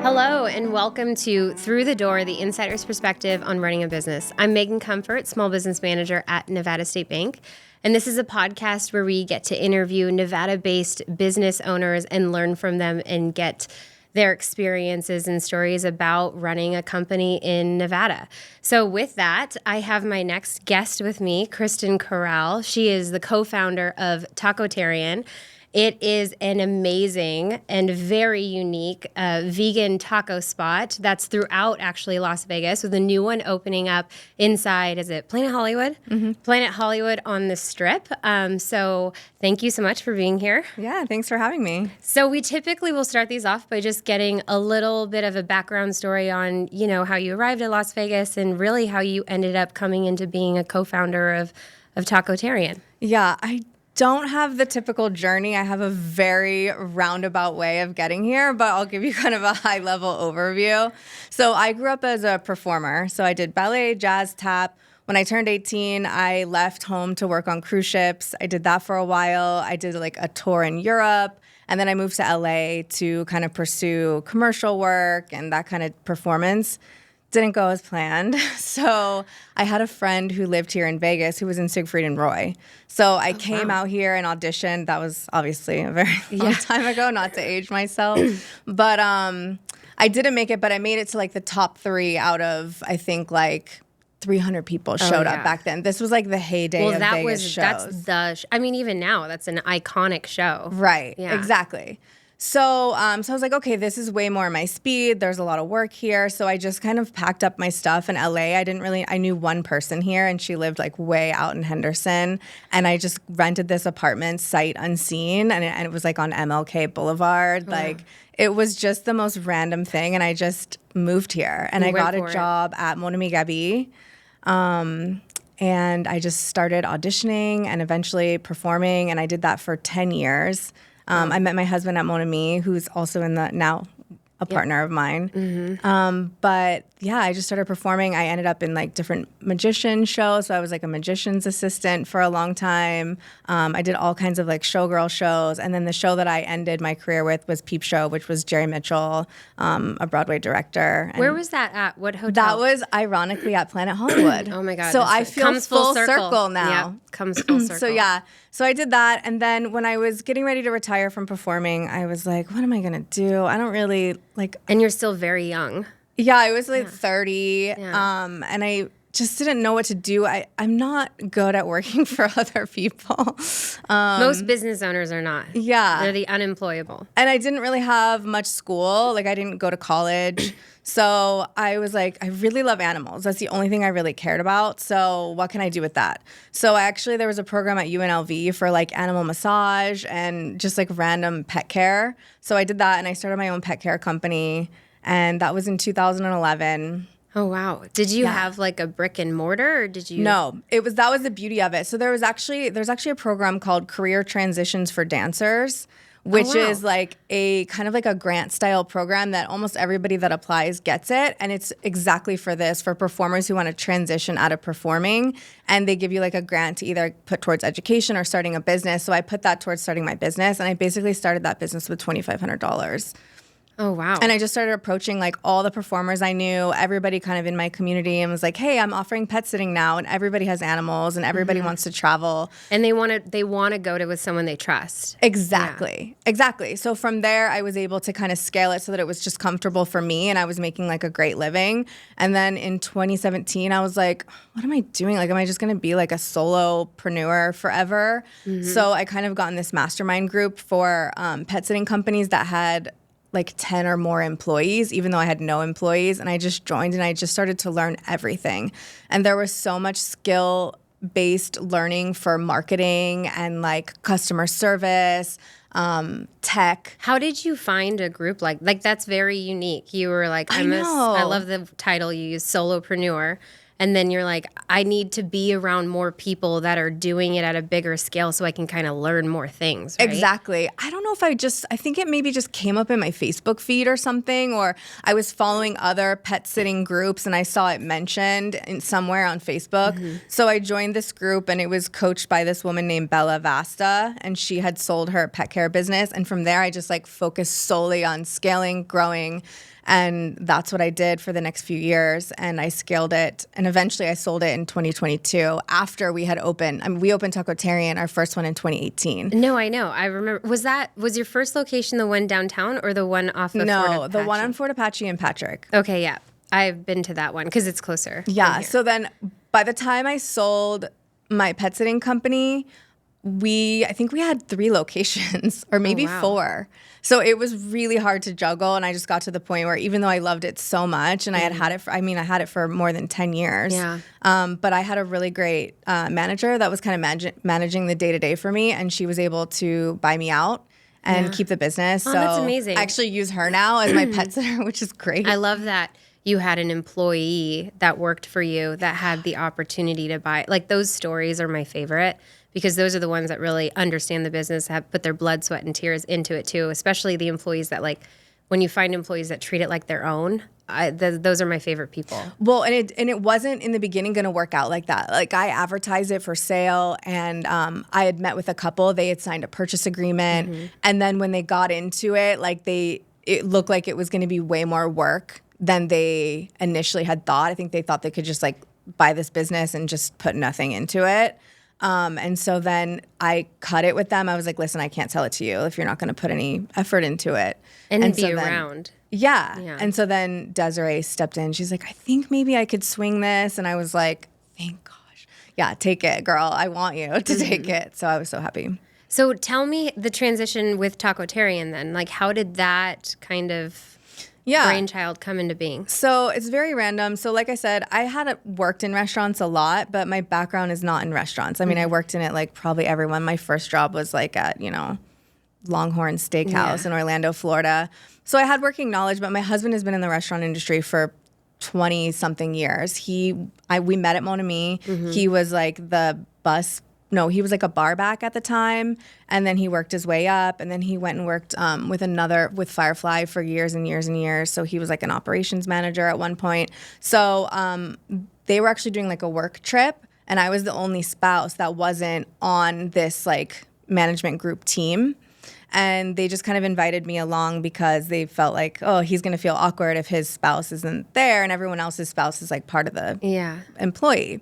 Hello, and welcome to Through the Door, the Insider's Perspective on Running a Business. I'm Megan Comfort, Small Business Manager at Nevada State Bank, and this is a podcast where we get to interview Nevada-based business owners and learn from them and get their experiences and stories about running a company in Nevada. So with that, I have my next guest with me, Kristen Corral. She is the co-founder of Tacotarian. It is an amazing and very unique vegan taco spot that's throughout actually Las Vegas, with a new one opening up inside, is it Planet Hollywood? Mm-hmm. Planet Hollywood on the Strip. So thank you so much for being here. Yeah, thanks for having me. So we typically will start these off by just getting a little bit of a background story on, how you arrived at Las Vegas and really how you ended up coming into being a co-founder of Tacotarian. Yeah, I don't have the typical journey. I have a very roundabout way of getting here, but I'll give you kind of a high-level overview. So I grew up as a performer. So I did ballet, jazz, tap. When I turned 18, I left home to work on cruise ships. I did that for a while. I did like a tour in Europe. And then I moved to LA to kind of pursue commercial work and that kind of performance. Didn't go as planned. So I had a friend who lived here in Vegas who was in Siegfried and Roy. So I came out here and auditioned. That was obviously a very long time ago, not to age myself. But I didn't make it, but I made it to like the top 3 out of, I think, like 300 people showed up back then. This was like the heyday of Vegas shows. Even now, that's an iconic show. Right, exactly. So I was like, okay, this is way more my speed. There's a lot of work here. So I just kind of packed up my stuff in LA. I knew one person here and she lived like way out in Henderson. And I just rented this apartment sight unseen. And it was like on MLK Boulevard. Like it was just the most random thing. And I just moved here and I got a job at Mon Ami Gabi. And I just started auditioning and eventually performing. And I did that for 10 years. I met my husband at Mon Ami, who's also now a partner of mine. Mm-hmm. But yeah, I just started performing. I ended up in like different magician shows. So I was like a magician's assistant for a long time. I did all kinds of like showgirl shows. And then the show that I ended my career with was Peep Show, which was Jerry Mitchell, a Broadway director. And where was that at? What hotel? That was ironically at Planet Hollywood. Oh my God. So I feel comes full circle now. Yeah, comes full circle. So yeah. So I did that. And then when I was getting ready to retire from performing, I was like, what am I going to do? I don't really like. And you're still very young. Yeah, I was like 30, and I just didn't know what to do. I'm not good at working for other people. Most business owners are not. Yeah. They're the unemployable. And I didn't really have much school. Like I didn't go to college. So I was like, I really love animals. That's the only thing I really cared about. So what can I do with that? So there was a program at UNLV for like animal massage and just like random pet care. So I did that and I started my own pet care company. And that was in 2011. Oh, wow. Did you have like a brick and mortar or did you? No, that was the beauty of it. So there's actually a program called Career Transitions for Dancers, which is like a kind of like a grant style program that almost everybody that applies gets it. And it's exactly for performers who want to transition out of performing. And they give you like a grant to either put towards education or starting a business. So I put that towards starting my business. And I basically started that business with $2,500. Oh, wow. And I just started approaching like all the performers I knew, everybody kind of in my community, and was like, hey, I'm offering pet sitting now. And everybody has animals and everybody wants to travel. And they want to go to with someone they trust. Exactly. Yeah. Exactly. So from there, I was able to kind of scale it so that it was just comfortable for me and I was making like a great living. And then in 2017, I was like, what am I doing? Like, am I just going to be like a solopreneur forever? Mm-hmm. So I kind of got in this mastermind group for pet sitting companies that had like 10 or more employees, even though I had no employees. And I just joined and I just started to learn everything. And there was so much skill-based learning for marketing and like customer service, tech. How did you find a group like that's very unique? You were like, I love the title you use, solopreneur. And then you're like, I need to be around more people that are doing it at a bigger scale so I can kind of learn more things, right? Exactly. I don't know if I think it maybe just came up in my Facebook feed or something, or I was following other pet sitting groups and I saw it mentioned somewhere on Facebook. Mm-hmm. So I joined this group and it was coached by this woman named Bella Vasta, and she had sold her pet care business. And from there, I just like focused solely on scaling, growing. And that's what I did for the next few years. And I scaled it. And eventually I sold it in 2022 after we had opened. I mean, we opened Tacotarian, our first one in 2018. No, I know. I remember. Was your first location the one downtown or the one off of Fort No, the Apache? one on Fort Apache and Patrick. Okay, yeah. I've been to that one because it's closer. Yeah. So then by the time I sold my pet sitting company, I think we had 3 locations or maybe 4. So it was really hard to juggle. And I just got to the point where even though I loved it so much and I had it I had it for more than 10 years. Yeah. But I had a really great manager that was kind of managing the day-to-day for me. And she was able to buy me out and keep the business. Oh, so that's amazing. I actually use her now as my pet sitter, which is great. I love that you had an employee that worked for you that had the opportunity to buy. Like, those stories are my favorite because those are the ones that really understand the business, have put their blood, sweat, and tears into it too, especially the employees that, like, when you find employees that treat it like their own, those are my favorite people. Well, and it wasn't in the beginning going to work out like that. Like, I advertised it for sale, and I had met with a couple. They had signed a purchase agreement, and then when they got into it, like it looked like it was going to be way more work than they initially had thought. I think they thought they could just like buy this business and just put nothing into it. And so then I cut it with them. I was like, listen, I can't sell it to you if you're not going to put any effort into it. And be so then, around. Yeah. Yeah. And so then Desiree stepped in. She's like, I think maybe I could swing this. And I was like, thank gosh. Yeah, take it, girl. I want you to take it. So I was so happy. So tell me the transition with Tacotarian then. Like, how did that kind of brainchild come into being? So it's very random. So like I said, I had worked in restaurants a lot, but my background is not in restaurants. I mean, I worked in it like probably everyone. My first job was like at, Longhorn Steakhouse in Orlando, Florida. So I had working knowledge, but my husband has been in the restaurant industry for 20-something years. We met at Mon Ami. He was like he was like a bar back at the time, and then he worked his way up, and then he went and worked with Firefly for years and years and years. So he was like an operations manager at one point. So they were actually doing like a work trip, and I was the only spouse that wasn't on this like management group team. And they just kind of invited me along because they felt like, oh, he's going to feel awkward if his spouse isn't there and everyone else's spouse is like part of the employee.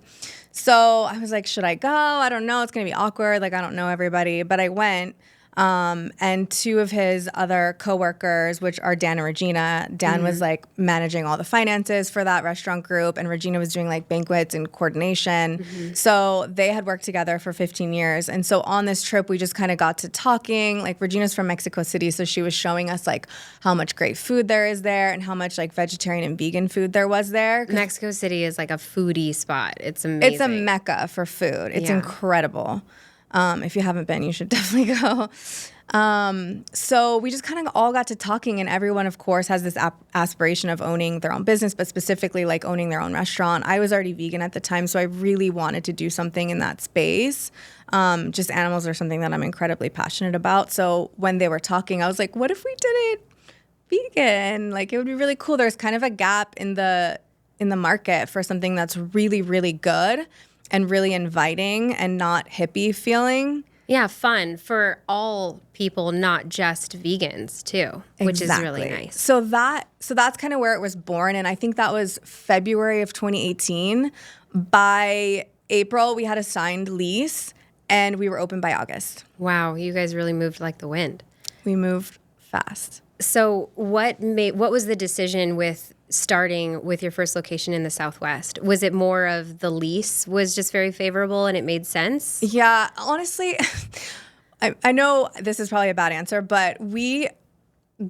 So I was like, should I go? I don't know. It's going to be awkward. Like, I don't know everybody. But I went. And 2 of his other coworkers, which are Dan and Regina, Dan was like managing all the finances for that restaurant group, and Regina was doing like banquets and coordination. So they had worked together for 15 years. And so on this trip, we just kind of got to talking. Like, Regina's from Mexico City, so she was showing us like how much great food there is there and how much like vegetarian and vegan food there was there. Mexico City is like a foodie spot. It's amazing. It's a mecca for food. It's incredible. If you haven't been, you should definitely go. So we just kind of all got to talking, and everyone, of course, has this aspiration of owning their own business, but specifically like owning their own restaurant. I was already vegan at the time, so I really wanted to do something in that space. Just animals are something that I'm incredibly passionate about. So when they were talking, I was like, what if we did it vegan? Like, it would be really cool. There's kind of a gap in the market for something that's really, really good and really inviting and not hippie feeling. Yeah, fun for all people, not just vegans too, which is really nice. So that's kind of where it was born, and I think that was February of 2018. By April, we had a signed lease, and we were open by August. Wow, you guys really moved like the wind. We moved fast. So what was the decision with starting with your first location in the Southwest? Was it more of the lease was just very favorable and it made sense? Yeah, honestly, I know this is probably a bad answer, but we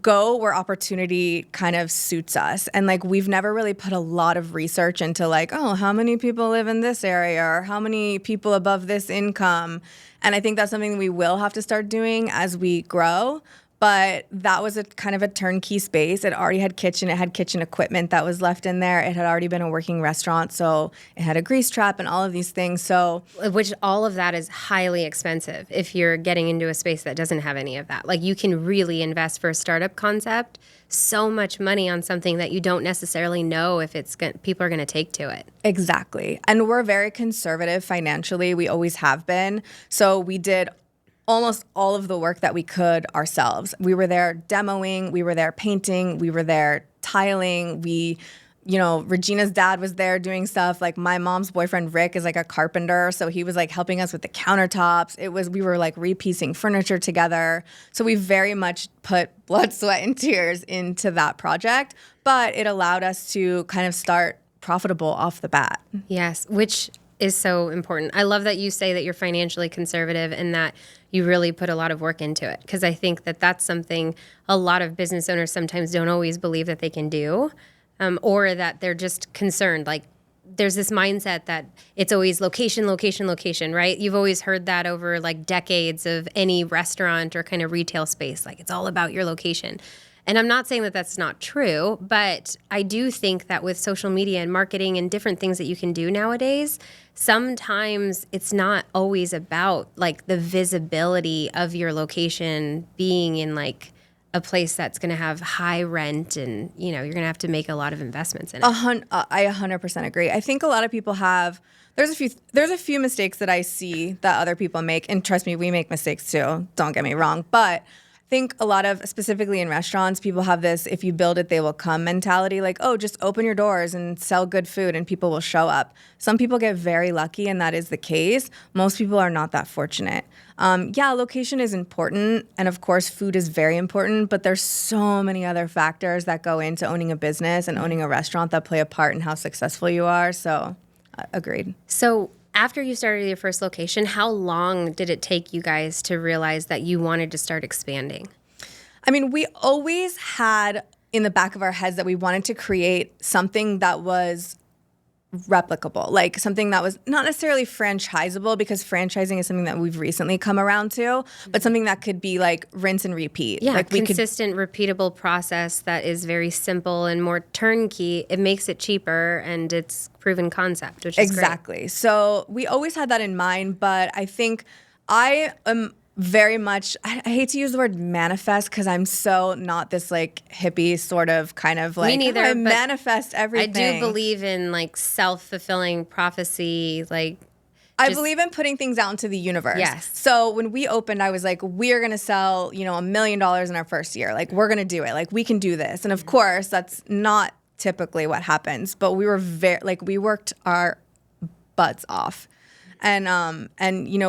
go where opportunity kind of suits us. And like, we've never really put a lot of research into like, oh, how many people live in this area or how many people above this income? And I think that's something we will have to start doing as we grow. But that was a kind of a turnkey space. It already had kitchen. It had kitchen equipment that was left in there. It had already been a working restaurant, so it had a grease trap and all of these things. So, which all of that is highly expensive if you're getting into a space that doesn't have any of that. Like, you can really invest for a startup concept so much money on something that you don't necessarily know if people are going to take to it. Exactly. And we're very conservative financially. We always have been. So we did almost all of the work that we could ourselves. We were there demoing, we were there painting, we were there tiling. Regina's dad was there doing stuff. Like my mom's boyfriend, Rick, is like a carpenter. So he was like helping us with the countertops. We were like repiecing furniture together. So we very much put blood, sweat, and tears into that project. But it allowed us to kind of start profitable off the bat. Yes, which is so important. I love that you say that you're financially conservative and that you really put a lot of work into it. Because I think that that's something a lot of business owners sometimes don't always believe that they can do. Or that they're just concerned. Like there's this mindset that it's always location, location, location, right? You've always heard that over like decades of any restaurant or kind of retail space. Like it's all about your location. And I'm not saying that that's not true, but I do think that with social media and marketing and different things that you can do nowadays, sometimes it's not always about like the visibility of your location being in like a place that's going to have high rent and, you're going to have to make a lot of investments in it. I 100% agree. I think a lot of people there's a few mistakes that I see that other people make. And trust me, we make mistakes too. Don't get me wrong. But I think a lot of, specifically in restaurants, people have this, if you build it, they will come mentality. Like, oh, just open your doors and sell good food and people will show up. Some people get very lucky and that is the case. Most people are not that fortunate. Location is important. And of course, food is very important. But there's so many other factors that go into owning a business and owning a restaurant that play a part in how successful you are. So, agreed. So, after you started your first location, how long did it take you guys to realize that you wanted to start expanding? I mean, we always had in the back of our heads that we wanted to create something that was replicable, like something that was not necessarily franchisable, because franchising is something that we've recently come around to, but something that could be like rinse and repeat. Yeah, like consistent, repeatable process that is very simple and more turnkey. It makes it cheaper and it's proven concept, which is exactly. great. So we always had that in mind, but I think I am very much, I hate to use the word manifest because I'm so not this like hippie sort of kind of like, me neither, I manifest everything. I do believe in like self-fulfilling prophecy, like I believe in putting things out into the universe. Yes. So when we opened, I was like, we're going to sell, $1 million in our first year. Like, we're going to do it. Like, we can do this. And of course, that's not typically what happens. But we were we worked our butts off. And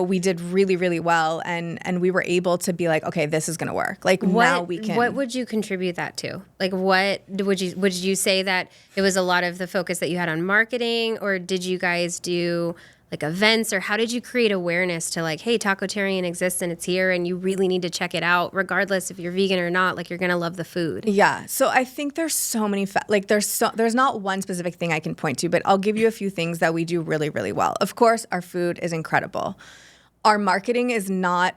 we did really, really well. And we were able to be like, okay, this is going to work. Like, now we can. What would you contribute that to? Like, what would you say that it was a lot of the focus that you had on marketing, or did you guys do like events, or how did you create awareness to like, hey, Tacotarian exists and it's here and you really need to check it out regardless if you're vegan or not, like you're going to love the food? Yeah. So I think there's so many, there's not one specific thing I can point to, but I'll give you a few things that we do really, really well. Of course, our food is incredible. Our marketing is not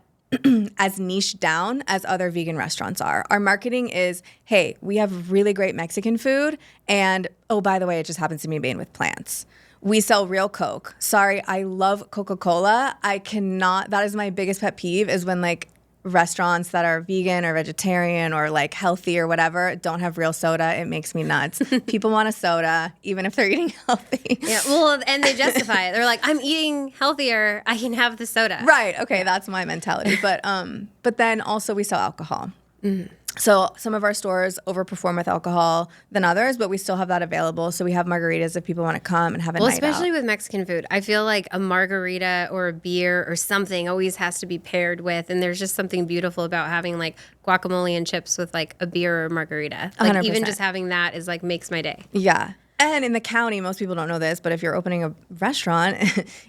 as niche down as other vegan restaurants are. Our marketing is, hey, we have really great Mexican food, and oh, by the way, it just happens to be made with plants. We sell real Coke. Sorry, I love Coca-Cola. That is my biggest pet peeve, is when like restaurants that are vegan or vegetarian or like healthy or whatever don't have real soda. It makes me nuts. People want a soda, even if they're eating healthy. Yeah, well, and they justify it. They're like, I'm eating healthier, I can have the soda. Right, okay, that's my mentality. But then also we sell alcohol. Mm-hmm. So some of our stores overperform with alcohol than others, but we still have that available. So we have margaritas if people want to come and have a night out. Especially with Mexican food. I feel like a margarita or a beer or something always has to be paired with, and there's just something beautiful about having like guacamole and chips with like a beer or a margarita. Like 100%. Even just having that is like makes my day. Yeah. And in the county, most people don't know this, but if you're opening a restaurant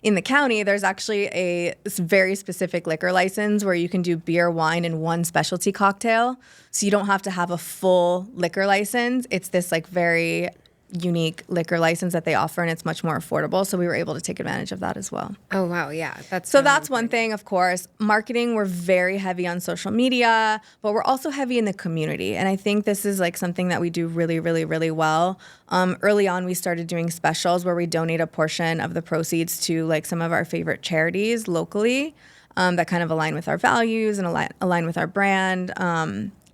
in the county, there's actually a very specific liquor license where you can do beer, wine, and one specialty cocktail. So you don't have to have a full liquor license. It's this like very unique liquor license that they offer, and it's much more affordable. So we were able to take advantage of that as well. Oh, wow. Yeah. That's one thing, of course. Marketing, we're very heavy on social media, but we're also heavy in the community. And I think this is like something that we do really, really, really well. Early on, we started doing specials where we donate a portion of the proceeds to like some of our favorite charities locally that kind of align with our values and align with our brand.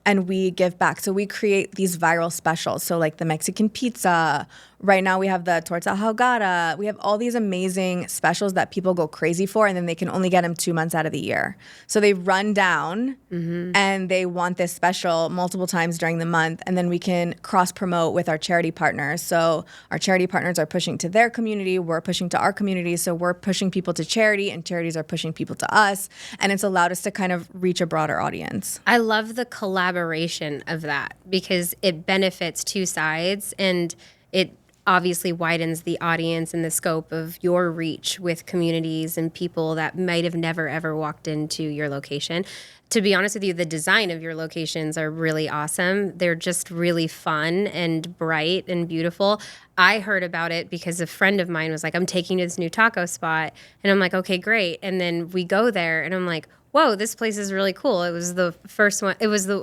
And we give back. So we create these viral specials. So like the Mexican pizza Right now we have the torta ahogada. We have all these amazing specials that people go crazy for, and then they can only get them 2 months out of the year. So they run down and they want this special multiple times during the month, and then we can cross-promote with our charity partners. So our charity partners are pushing to their community, we're pushing to our community, so we're pushing people to charity, and charities are pushing people to us, and it's allowed us to kind of reach a broader audience. I love the collaboration of that because it benefits two sides, and it obviously widens the audience and the scope of your reach with communities and people that might have never ever walked into your location. To be honest with you, the design of your locations are really awesome. They're just really fun and bright and beautiful. I heard about it because a friend of mine was like, I'm taking you to this new taco spot. And I'm like, okay, great. And then we go there and I'm like, whoa, this place is really cool. It was the first one. It was the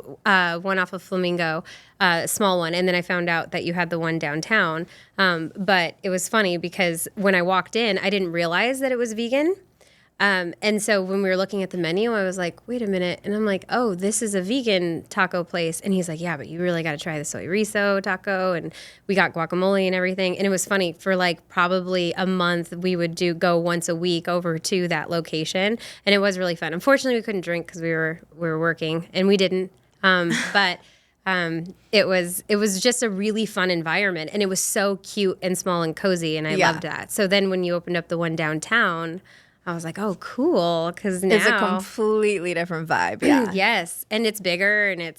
one off of Flamingo, small one. And then I found out that you had the one downtown. But it was funny because when I walked in, I didn't realize that it was vegan. And so when we were looking at the menu, I was like, wait a minute. And I'm like, oh, this is a vegan taco place. And he's like, yeah, but you really got to try the soy riso taco. And we got guacamole and everything. And it was funny, for like probably a month, we would go once a week over to that location. And it was really fun. Unfortunately, we couldn't drink because we were working, and we didn't. But it was just a really fun environment, and it was so cute and small and cozy. And I loved that. So then when you opened up the one downtown, I was like, oh, cool, because now... It's a completely different vibe, yeah. Yes, and it's bigger, and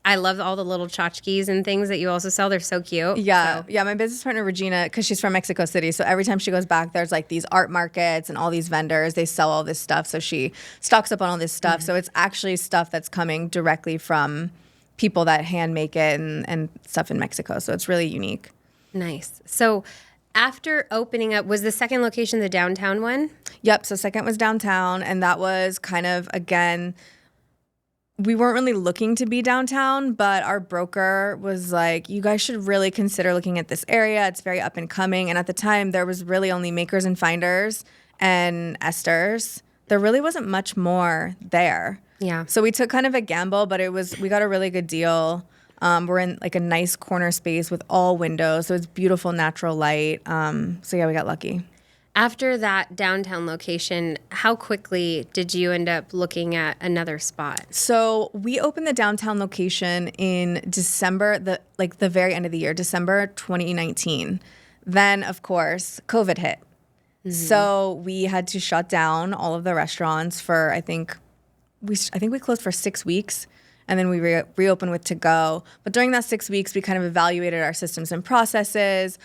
I love all the little tchotchkes and things that you also sell. They're so cute. Yeah, yeah. My business partner, Regina, because she's from Mexico City, so every time she goes back, there's like these art markets and all these vendors. They sell all this stuff, so she stocks up on all this stuff. Mm-hmm. So it's actually stuff that's coming directly from people that hand make it and stuff in Mexico. So it's really unique. Nice. So... after opening up, was the second location the downtown one? Yep. So second was downtown, and that was kind of, again, we weren't really looking to be downtown, but our broker was like, you guys should really consider looking at this area. It's very up and coming. And at the time, there was really only Makers and Finders and Esther's. There really wasn't much more there. Yeah. So we took kind of a gamble, but we got a really good deal. We're in like a nice corner space with all windows, so it's beautiful natural light. So yeah, we got lucky. After that downtown location, how quickly did you end up looking at another spot? So we opened the downtown location in December, the very end of the year, December 2019. Then, of course, COVID hit. Mm-hmm. So we had to shut down all of the restaurants for, I think we closed for 6 weeks. And then we reopened with to-go. But during that 6 weeks, we kind of evaluated our systems and processes.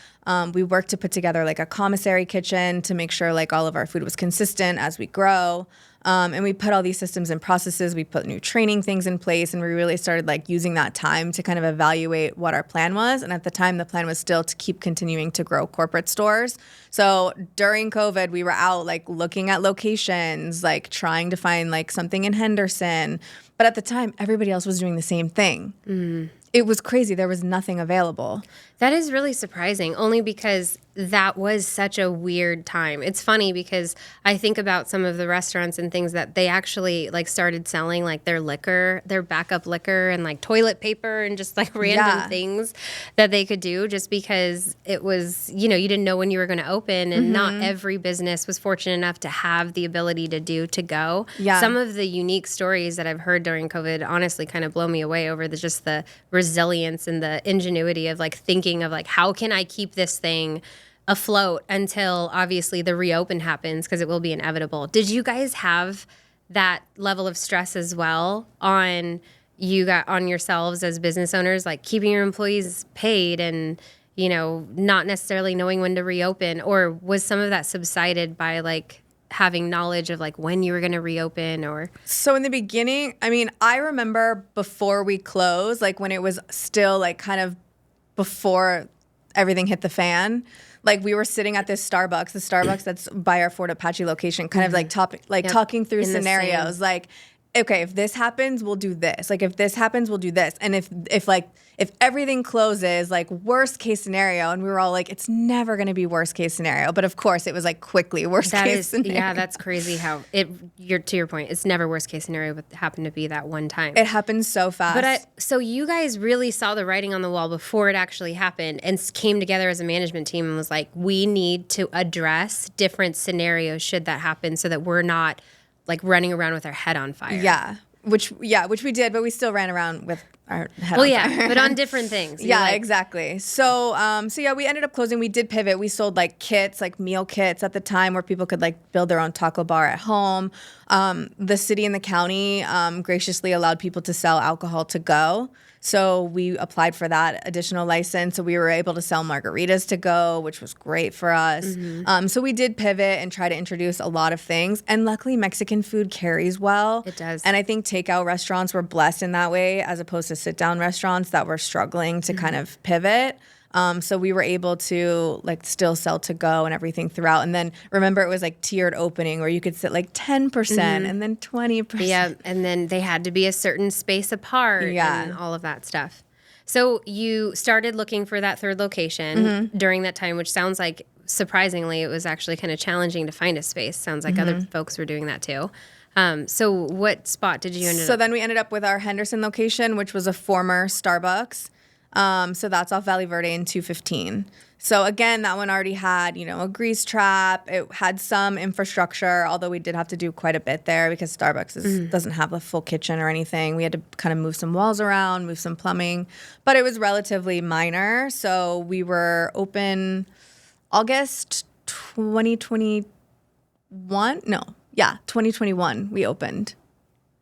We worked to put together like a commissary kitchen to make sure like all of our food was consistent as we grow. And we put all these systems and processes. We put new training things in place, and we really started like using that time to kind of evaluate what our plan was. And at the time, the plan was still to keep continuing to grow corporate stores. So during COVID, we were out like looking at locations, like trying to find like something in Henderson. But at the time, everybody else was doing the same thing. Mm. It was crazy. There was nothing available. That is really surprising, only because that was such a weird time. It's funny because I think about some of the restaurants and things that they actually like started selling like their liquor, their backup liquor, and like toilet paper and just like random things that they could do just because it was, you didn't know when you were going to open, and not every business was fortunate enough to have the ability to do to go. Yeah. Some of the unique stories that I've heard during COVID honestly kind of blow me away over just the resilience and the ingenuity of like thinking of like, how can I keep this thing afloat until obviously the reopen happens, because it will be inevitable. Did you guys have that level of stress as well on yourselves as business owners, like keeping your employees paid and, not necessarily knowing when to reopen? Or was some of that subsided by like having knowledge of like when you were going to reopen? Or so in the beginning, I remember before we closed, like when it was still like kind of before everything hit the fan, like we were sitting at this Starbucks, the Starbucks that's by our Fort Apache location, kind of like talking through scenarios. Like okay, if this happens, we'll do this. Like, if this happens, we'll do this. And if everything closes, like, worst case scenario, and we were all like, it's never going to be worst case scenario. But of course, it was like quickly worst case scenario. Yeah, that's crazy how you're to your point. It's never worst case scenario, but it happened to be that one time. It happened so fast. But so you guys really saw the writing on the wall before it actually happened and came together as a management team and was like, we need to address different scenarios should that happen so that we're not like running around with our head on fire. Yeah, which we did, but we still ran around with our head on fire. But on different things. Yeah, exactly. So yeah, we ended up closing. We did pivot. We sold like kits, like meal kits at the time where people could like build their own taco bar at home. The city and the county graciously allowed people to sell alcohol to go. So we applied for that additional license. So we were able to sell margaritas to go, which was great for us. Mm-hmm. So we did pivot and try to introduce a lot of things. And luckily, Mexican food carries well. It does. And I think takeout restaurants were blessed in that way as opposed to sit-down restaurants that were struggling to kind of pivot. So we were able to like still sell to go and everything throughout. And then remember, it was like tiered opening where you could sit like 10% and then 20%. Yeah, and then they had to be a certain space apart and all of that stuff. So you started looking for that third location during that time, which sounds like surprisingly it was actually kind of challenging to find a space. Sounds like other folks were doing that too. So what spot did you end up? So then we ended up with our Henderson location, which was a former Starbucks. So that's off Valley Verde in 215. So again, that one already had, a grease trap. It had some infrastructure, although we did have to do quite a bit there because Starbucks doesn't have a full kitchen or anything. We had to kind of move some walls around, move some plumbing, but it was relatively minor. So we were open August 2021. 2021 we opened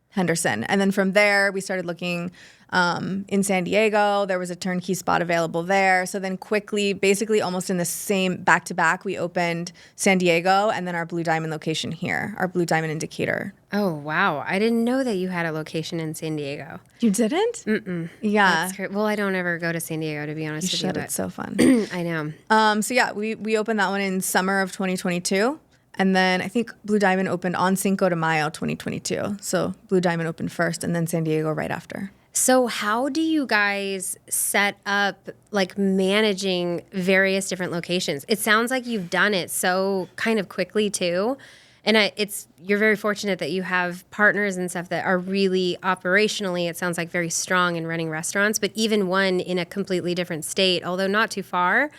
Henderson. And then from there, we started looking in San Diego. There was a turnkey spot available there. So then quickly, basically almost in the same back-to-back, we opened San Diego and then our Blue Diamond location here, our Blue Diamond Indicator. Oh, wow. I didn't know that you had a location in San Diego. You didn't? Mm-mm. Yeah. Well, I don't ever go to San Diego, to be honest with you. It's so fun. I know. So yeah, we opened that one in summer of 2022. And then I think Blue Diamond opened on Cinco de Mayo 2022. So Blue Diamond opened first and then San Diego right after. So how do you guys set up like managing various different locations? It sounds like you've done it so kind of quickly too. And you're very fortunate that you have partners and stuff that are really operationally, it sounds like very strong in running restaurants, but even one in a completely different state, although not too far,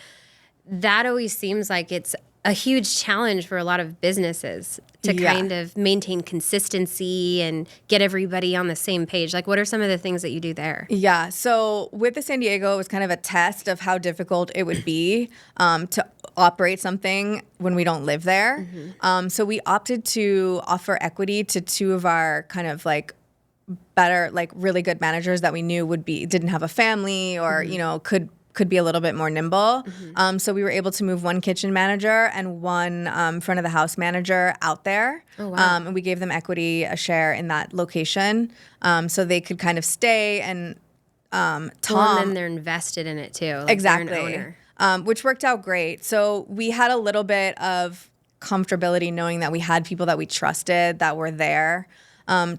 that always seems like it's a huge challenge for a lot of businesses to kind of maintain consistency and get everybody on the same page. Like, what are some of the things that you do there? Yeah. So with the San Diego, it was kind of a test of how difficult it would be to operate something when we don't live there. Mm-hmm. So we opted to offer equity to two of our kind of like better, like really good managers that we knew didn't have a family or, could be a little bit more nimble. Mm-hmm. So we were able to move one kitchen manager and one front of the house manager out there. Oh, wow. And we gave them equity, a share in that location, so they could kind of stay. And Tom, and then they're invested in it too. Like exactly. They're an owner. Which worked out great. So we had a little bit of comfortability knowing that we had people that we trusted that were there.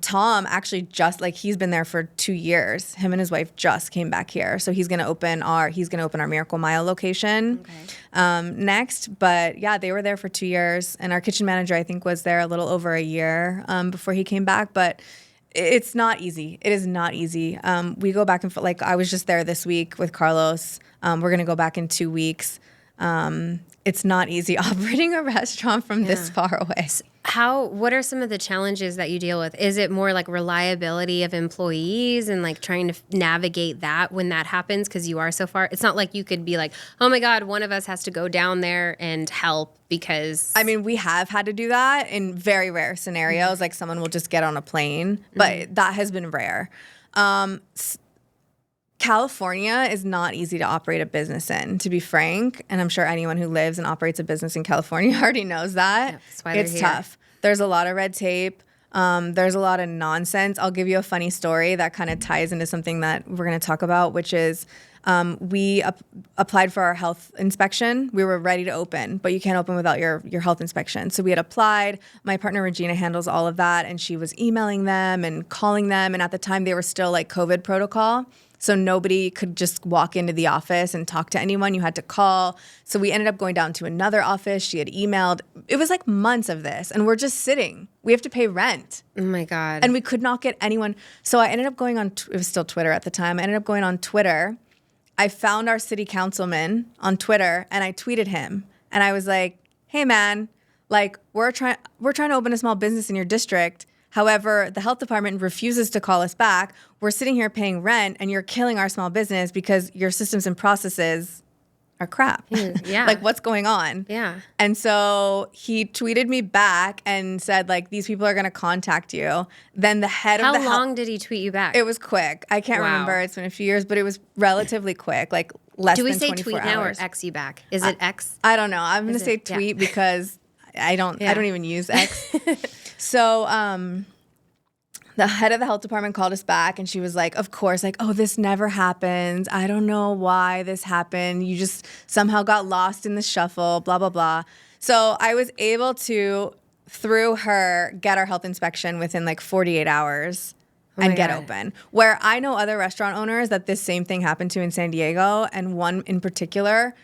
Tom actually he's been there for 2 years. Him and his wife just came back here. So he's going to open our Miracle Mile location next. But yeah, they were there for 2 years. And our kitchen manager, I think, was there a little over a year before he came back. But it's not easy. It is not easy. We go back and forth. I was just there this week with Carlos. We're going to go back in 2 weeks. It's not easy operating a restaurant from this far away. What are some of the challenges that you deal with? Is it more like reliability of employees and like trying to navigate that when that happens because you are so far? It's not like you could be like, oh my God, one of us has to go down there and help because... I mean, we have had to do that in very rare scenarios. Mm-hmm. Like someone will just get on a plane, but that has been rare. California is not easy to operate a business in, to be frank. And I'm sure anyone who lives and operates a business in California already knows that. Yeah, that's why it's tough. There's a lot of red tape. There's a lot of nonsense. I'll give you a funny story that kind of ties into something that we're going to talk about, which is we applied for our health inspection. We were ready to open, but you can't open without your health inspection. So we had applied. My partner Regina handles all of that, and she was emailing them and calling them. And at the time, they were still like COVID protocol. So nobody could just walk into the office and talk to anyone. You had to call. So we ended up going down to another office. She had emailed. It was like months of this. And we're just sitting. We have to pay rent. Oh, my God. And we could not get anyone. So I ended up going on, it was still Twitter at the time. I ended up going on Twitter. I found our city councilman on Twitter and I tweeted him. And I was like, hey, man, like we're trying to open a small business in your district. However, the health department refuses to call us back. We're sitting here paying rent and you're killing our small business because your systems and processes are crap. Yeah. Like, what's going on? Yeah. And so he tweeted me back and said, like, these people are going to contact you. Then the head of the How long did he tweet you back? It was quick. I can't remember. It's been a few years, but it was relatively quick, like less than 24 hours. Do we say tweet now or X you back? Is it X? I don't know. I'm going to say tweet because I don't even use X. So the head of the health department called us back and she was like, of course, like, oh, this never happens. I don't know why this happened. You just somehow got lost in the shuffle, blah, blah, blah. So I was able to, through her, get our health inspection within like 48 hours and get open. Where I know other restaurant owners that this same thing happened to in San Diego, and one in particular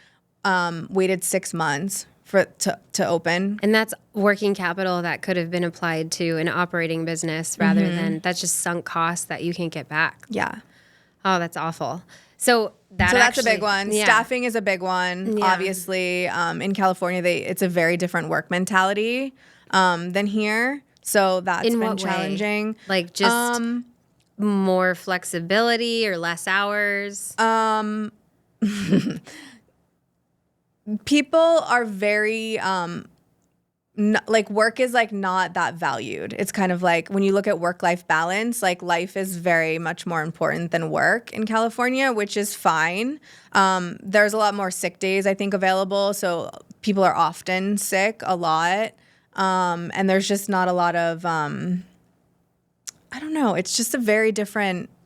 waited 6 months to open. And that's working capital that could have been applied to an operating business rather than that's just sunk costs that you can't get back. Yeah. Oh, that's awful. So that's a big one. Yeah. Staffing is a big one. Yeah. Obviously, in California, it's a very different work mentality than here. So that's been challenging. Way? Like just more flexibility or less hours? People are very like work is like not that valued. It's kind of like when you look at work-life balance, like life is very much more important than work in California, which is fine. There's a lot more sick days, I think, available. So people are often sick a lot. And there's just not a lot of, I don't know. It's just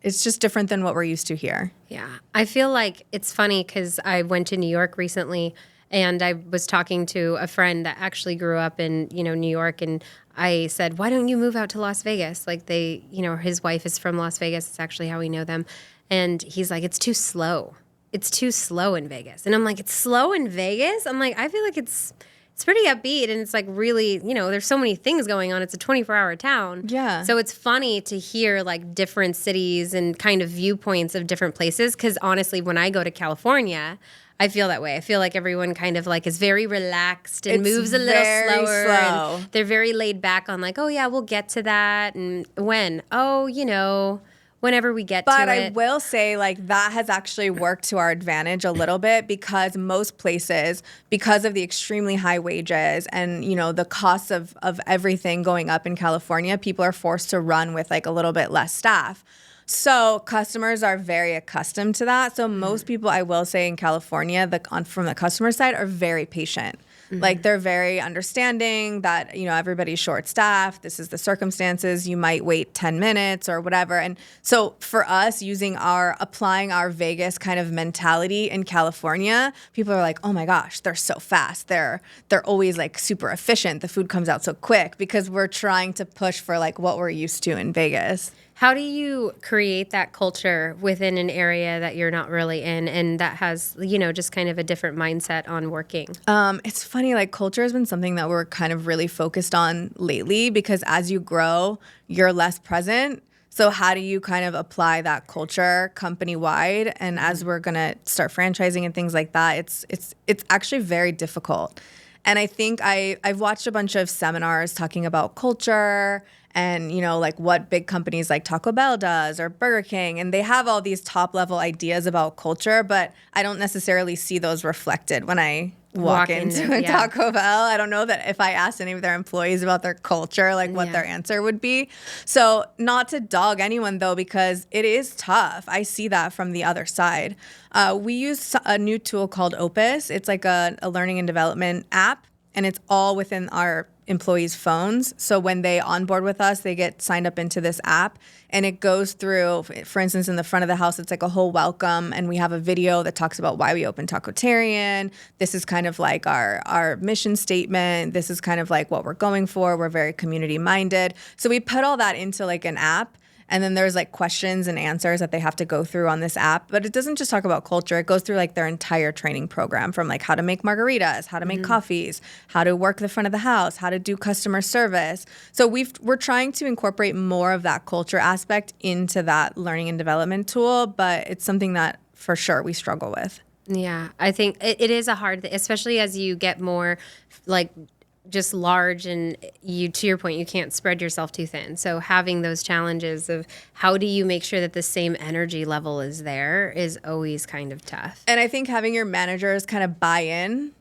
it's just different than what we're used to here. Yeah. I feel like it's funny because I went to New York recently and I was talking to a friend that actually grew up in, New York. And I said, why don't you move out to Las Vegas? Like his wife is from Las Vegas. It's actually how we know them. And he's like, it's too slow. It's too slow in Vegas. And I'm like, it's slow in Vegas? I'm like, I feel like it's pretty upbeat and it's like really, there's so many things going on. It's a 24-hour town. Yeah. So it's funny to hear like different cities and kind of viewpoints of different places. Because honestly, when I go to California, I feel that way. I feel like everyone kind of like is very relaxed and moves a little slower. And they're very laid back on like, oh yeah, we'll get to that. And when? Oh, whenever we get to it. But I will say, like, that has actually worked to our advantage a little bit because most places, because of the extremely high wages and, the costs of everything going up in California, people are forced to run with, like, a little bit less staff. So customers are very accustomed to that. So most people, I will say, in California, from the customer side, are very patient. Mm-hmm. Like they're very understanding that, everybody's short-staffed. This is the circumstances. You might wait 10 minutes or whatever. And so for us, applying our Vegas kind of mentality in California, people are like, oh my gosh, they're so fast. They're always like super efficient. The food comes out so quick because we're trying to push for like what we're used to in Vegas. How do you create that culture within an area that you're not really in and that has, just kind of a different mindset on working? It's funny, like culture has been something that we're kind of really focused on lately because as you grow, you're less present. So how do you kind of apply that culture company-wide? And as we're going to start franchising and things like that, it's actually very difficult. And I think I've watched a bunch of seminars talking about culture and, like what big companies like Taco Bell does or Burger King. And they have all these top level ideas about culture, but I don't necessarily see those reflected when I walk into a Taco Bell. I don't know that if I asked any of their employees about their culture, like what their answer would be. So not to dog anyone though, because it is tough. I see that from the other side. We use a new tool called Opus. It's like a learning and development app. and it's all within our employees' phones. So when they onboard with us, they get signed up into this app, and it goes through, for instance, in the front of the house, it's like a whole welcome, and we have a video that talks about why we opened Tacotarian. This is kind of like our mission statement. This is kind of like what we're going for. We're very community minded. So we put all that into like an app. And then there's like questions and answers that they have to go through on this app. But it doesn't just talk about culture. It goes through like their entire training program, from like how to make margaritas, how to make coffees, how to work the front of the house, how to do customer service. So we're trying to incorporate more of that culture aspect into that learning and development tool. But it's something that for sure we struggle with. Yeah, I think it is a hard thing, especially as you get more like just large, and you, to your point, you can't spread yourself too thin. So having those challenges of how do you make sure that the same energy level is there is always kind of tough. And I think having your managers kind of buy in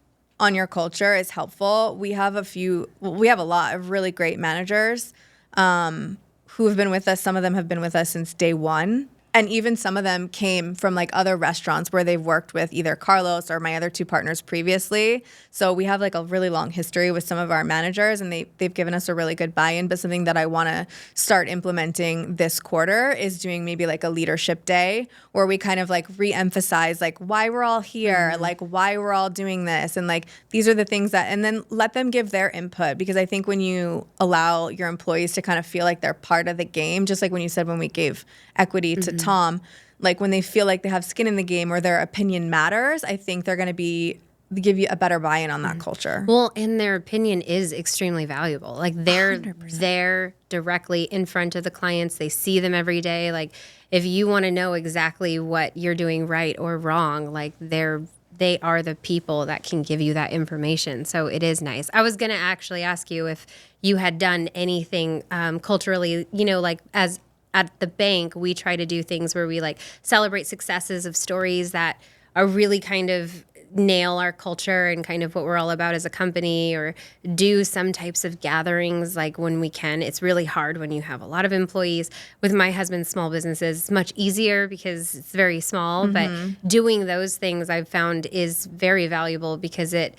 on your culture is helpful. We have a lot of really great managers who have been with us. Some of them have been with us since day one. And even some of them came from like other restaurants where they've worked with either Carlos or my other two partners previously. So we have like a really long history with some of our managers, and they've given us a really good buy-in. But something that I want to start implementing this quarter is doing maybe like a leadership day where we kind of like re-emphasize like why we're all here, like why we're all doing this. And like these are the things that, and then let them give their input, because I think when you allow your employees to kind of feel like they're part of the game, just like when you said when we gave equity to Tom, like when they feel like they have skin in the game or their opinion matters, I think they're going to give you a better buy-in on that culture. Well, and their opinion is extremely valuable. Like they're 100%. There directly in front of the clients. They see them every day. Like if you want to know exactly what you're doing right or wrong, like they are the people that can give you that information. So it is nice. I was going to actually ask you if you had done anything culturally, like as at the bank, we try to do things where we like celebrate successes of stories that are really kind of nail our culture and kind of what we're all about as a company, or do some types of gatherings like when we can. It's really hard when you have a lot of employees. With my husband's small businesses, it's much easier because it's very small, but doing those things I've found is very valuable because it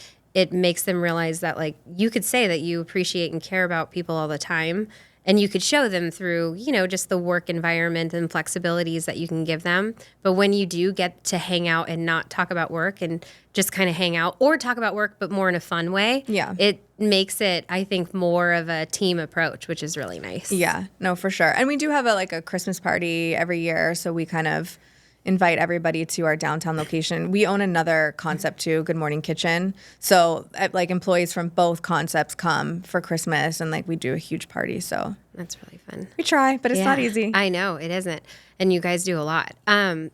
makes them realize that like you could say that you appreciate and care about people all the time. And you could show them through, just the work environment and flexibilities that you can give them. But when you do get to hang out and not talk about work and just kind of hang out, or talk about work but more in a fun way, it makes it, I think, more of a team approach, which is really nice. Yeah, no, for sure. And we do have a Christmas party every year, so we kind of invite everybody to our downtown location. We own another concept too, Good Morning Kitchen. So like employees from both concepts come for Christmas, and like we do a huge party. So that's really fun. We try, but it's not easy. I know it isn't. And you guys do a lot.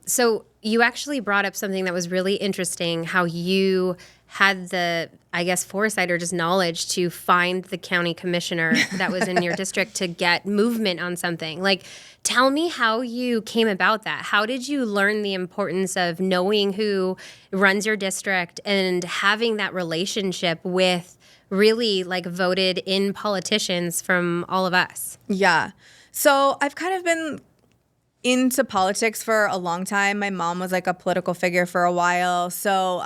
So you actually brought up something that was really interesting, how you had the, I guess, foresight or just knowledge to find the county commissioner that was in your district to get movement on something. Like, tell me how you came about that. How did you learn the importance of knowing who runs your district and having that relationship with really like voted in politicians from all of us? Yeah. So I've kind of been into politics for a long time. My mom was like a political figure for a while. So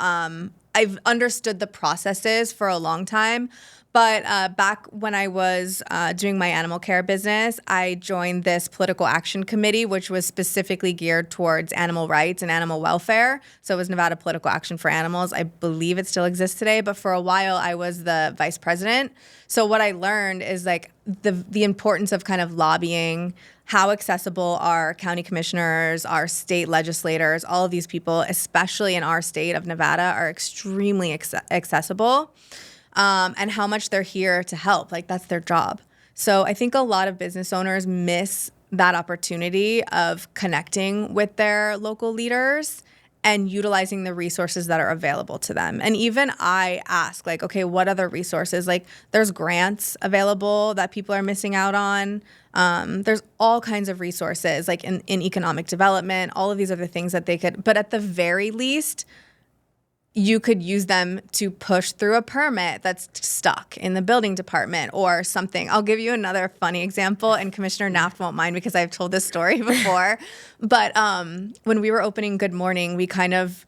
I've understood the processes for a long time. But back when I was doing my animal care business, I joined this political action committee, which was specifically geared towards animal rights and animal welfare. So it was Nevada Political Action for Animals. I believe it still exists today. But for a while, I was the vice president. So what I learned is like the importance of kind of lobbying, how accessible our county commissioners, our state legislators, all of these people, especially in our state of Nevada, are extremely accessible. And how much they're here to help. Like, that's their job. So I think a lot of business owners miss that opportunity of connecting with their local leaders and utilizing the resources that are available to them. And even I ask, like, okay, what other resources? Like, there's grants available that people are missing out on. There's all kinds of resources, like in economic development. All of these are the things that they could, but at the very least, you could use them to push through a permit that's stuck in the building department or something. I'll give you another funny example, and Commissioner Naft won't mind because I've told this story before. But when we were opening Good Morning, we kind of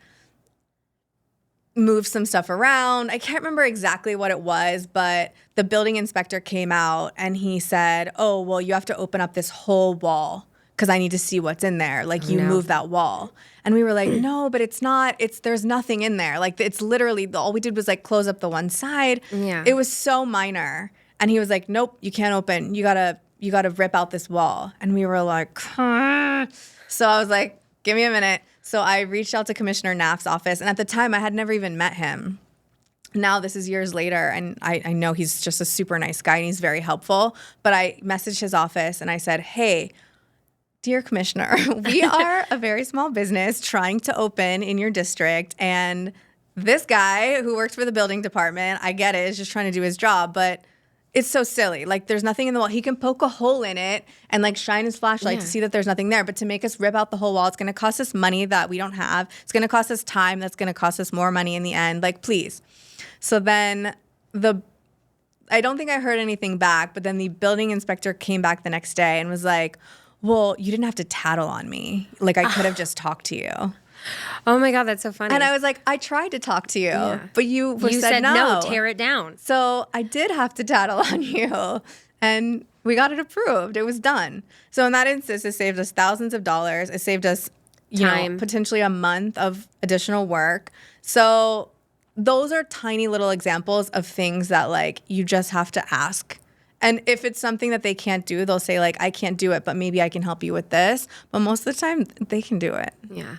moved some stuff around. I can't remember exactly what it was, but the building inspector came out and he said, oh, well, you have to open up this whole wall because I need to see what's in there. Like, you move that wall. And we were like, no, but it's not. There's nothing in there. Like, it's literally, all we did was like close up the one side. Yeah. It was so minor. And he was like, nope, you can't open. You gotta rip out this wall. And we were like, huh. So I was like, give me a minute. So I reached out to Commissioner Knapp's office. And at the time, I had never even met him. Now, this is years later, and I know he's just a super nice guy, and he's very helpful. But I messaged his office, and I said, hey, dear Commissioner, we are a very small business trying to open in your district. And this guy who works for the building department, I get it, is just trying to do his job. But it's so silly. Like, there's nothing in the wall. He can poke a hole in it and like shine his flashlight to see that there's nothing there. But to make us rip out the whole wall, it's going to cost us money that we don't have. It's going to cost us time. That's going to cost us more money in the end. Like, please. So then I don't think I heard anything back, but then the building inspector came back the next day and was like, well, you didn't have to tattle on me. Like, I could have just talked to you. Oh my God, that's so funny. And I was like, I tried to talk to you, but you said no, tear it down. So I did have to tattle on you, and we got it approved. It was done. So in that instance, it saved us thousands of dollars. It saved us time, potentially a month of additional work. So those are tiny little examples of things that like you just have to ask. And if it's something that they can't do, they'll say like, I can't do it, but maybe I can help you with this. But most of the time, they can do it. Yeah.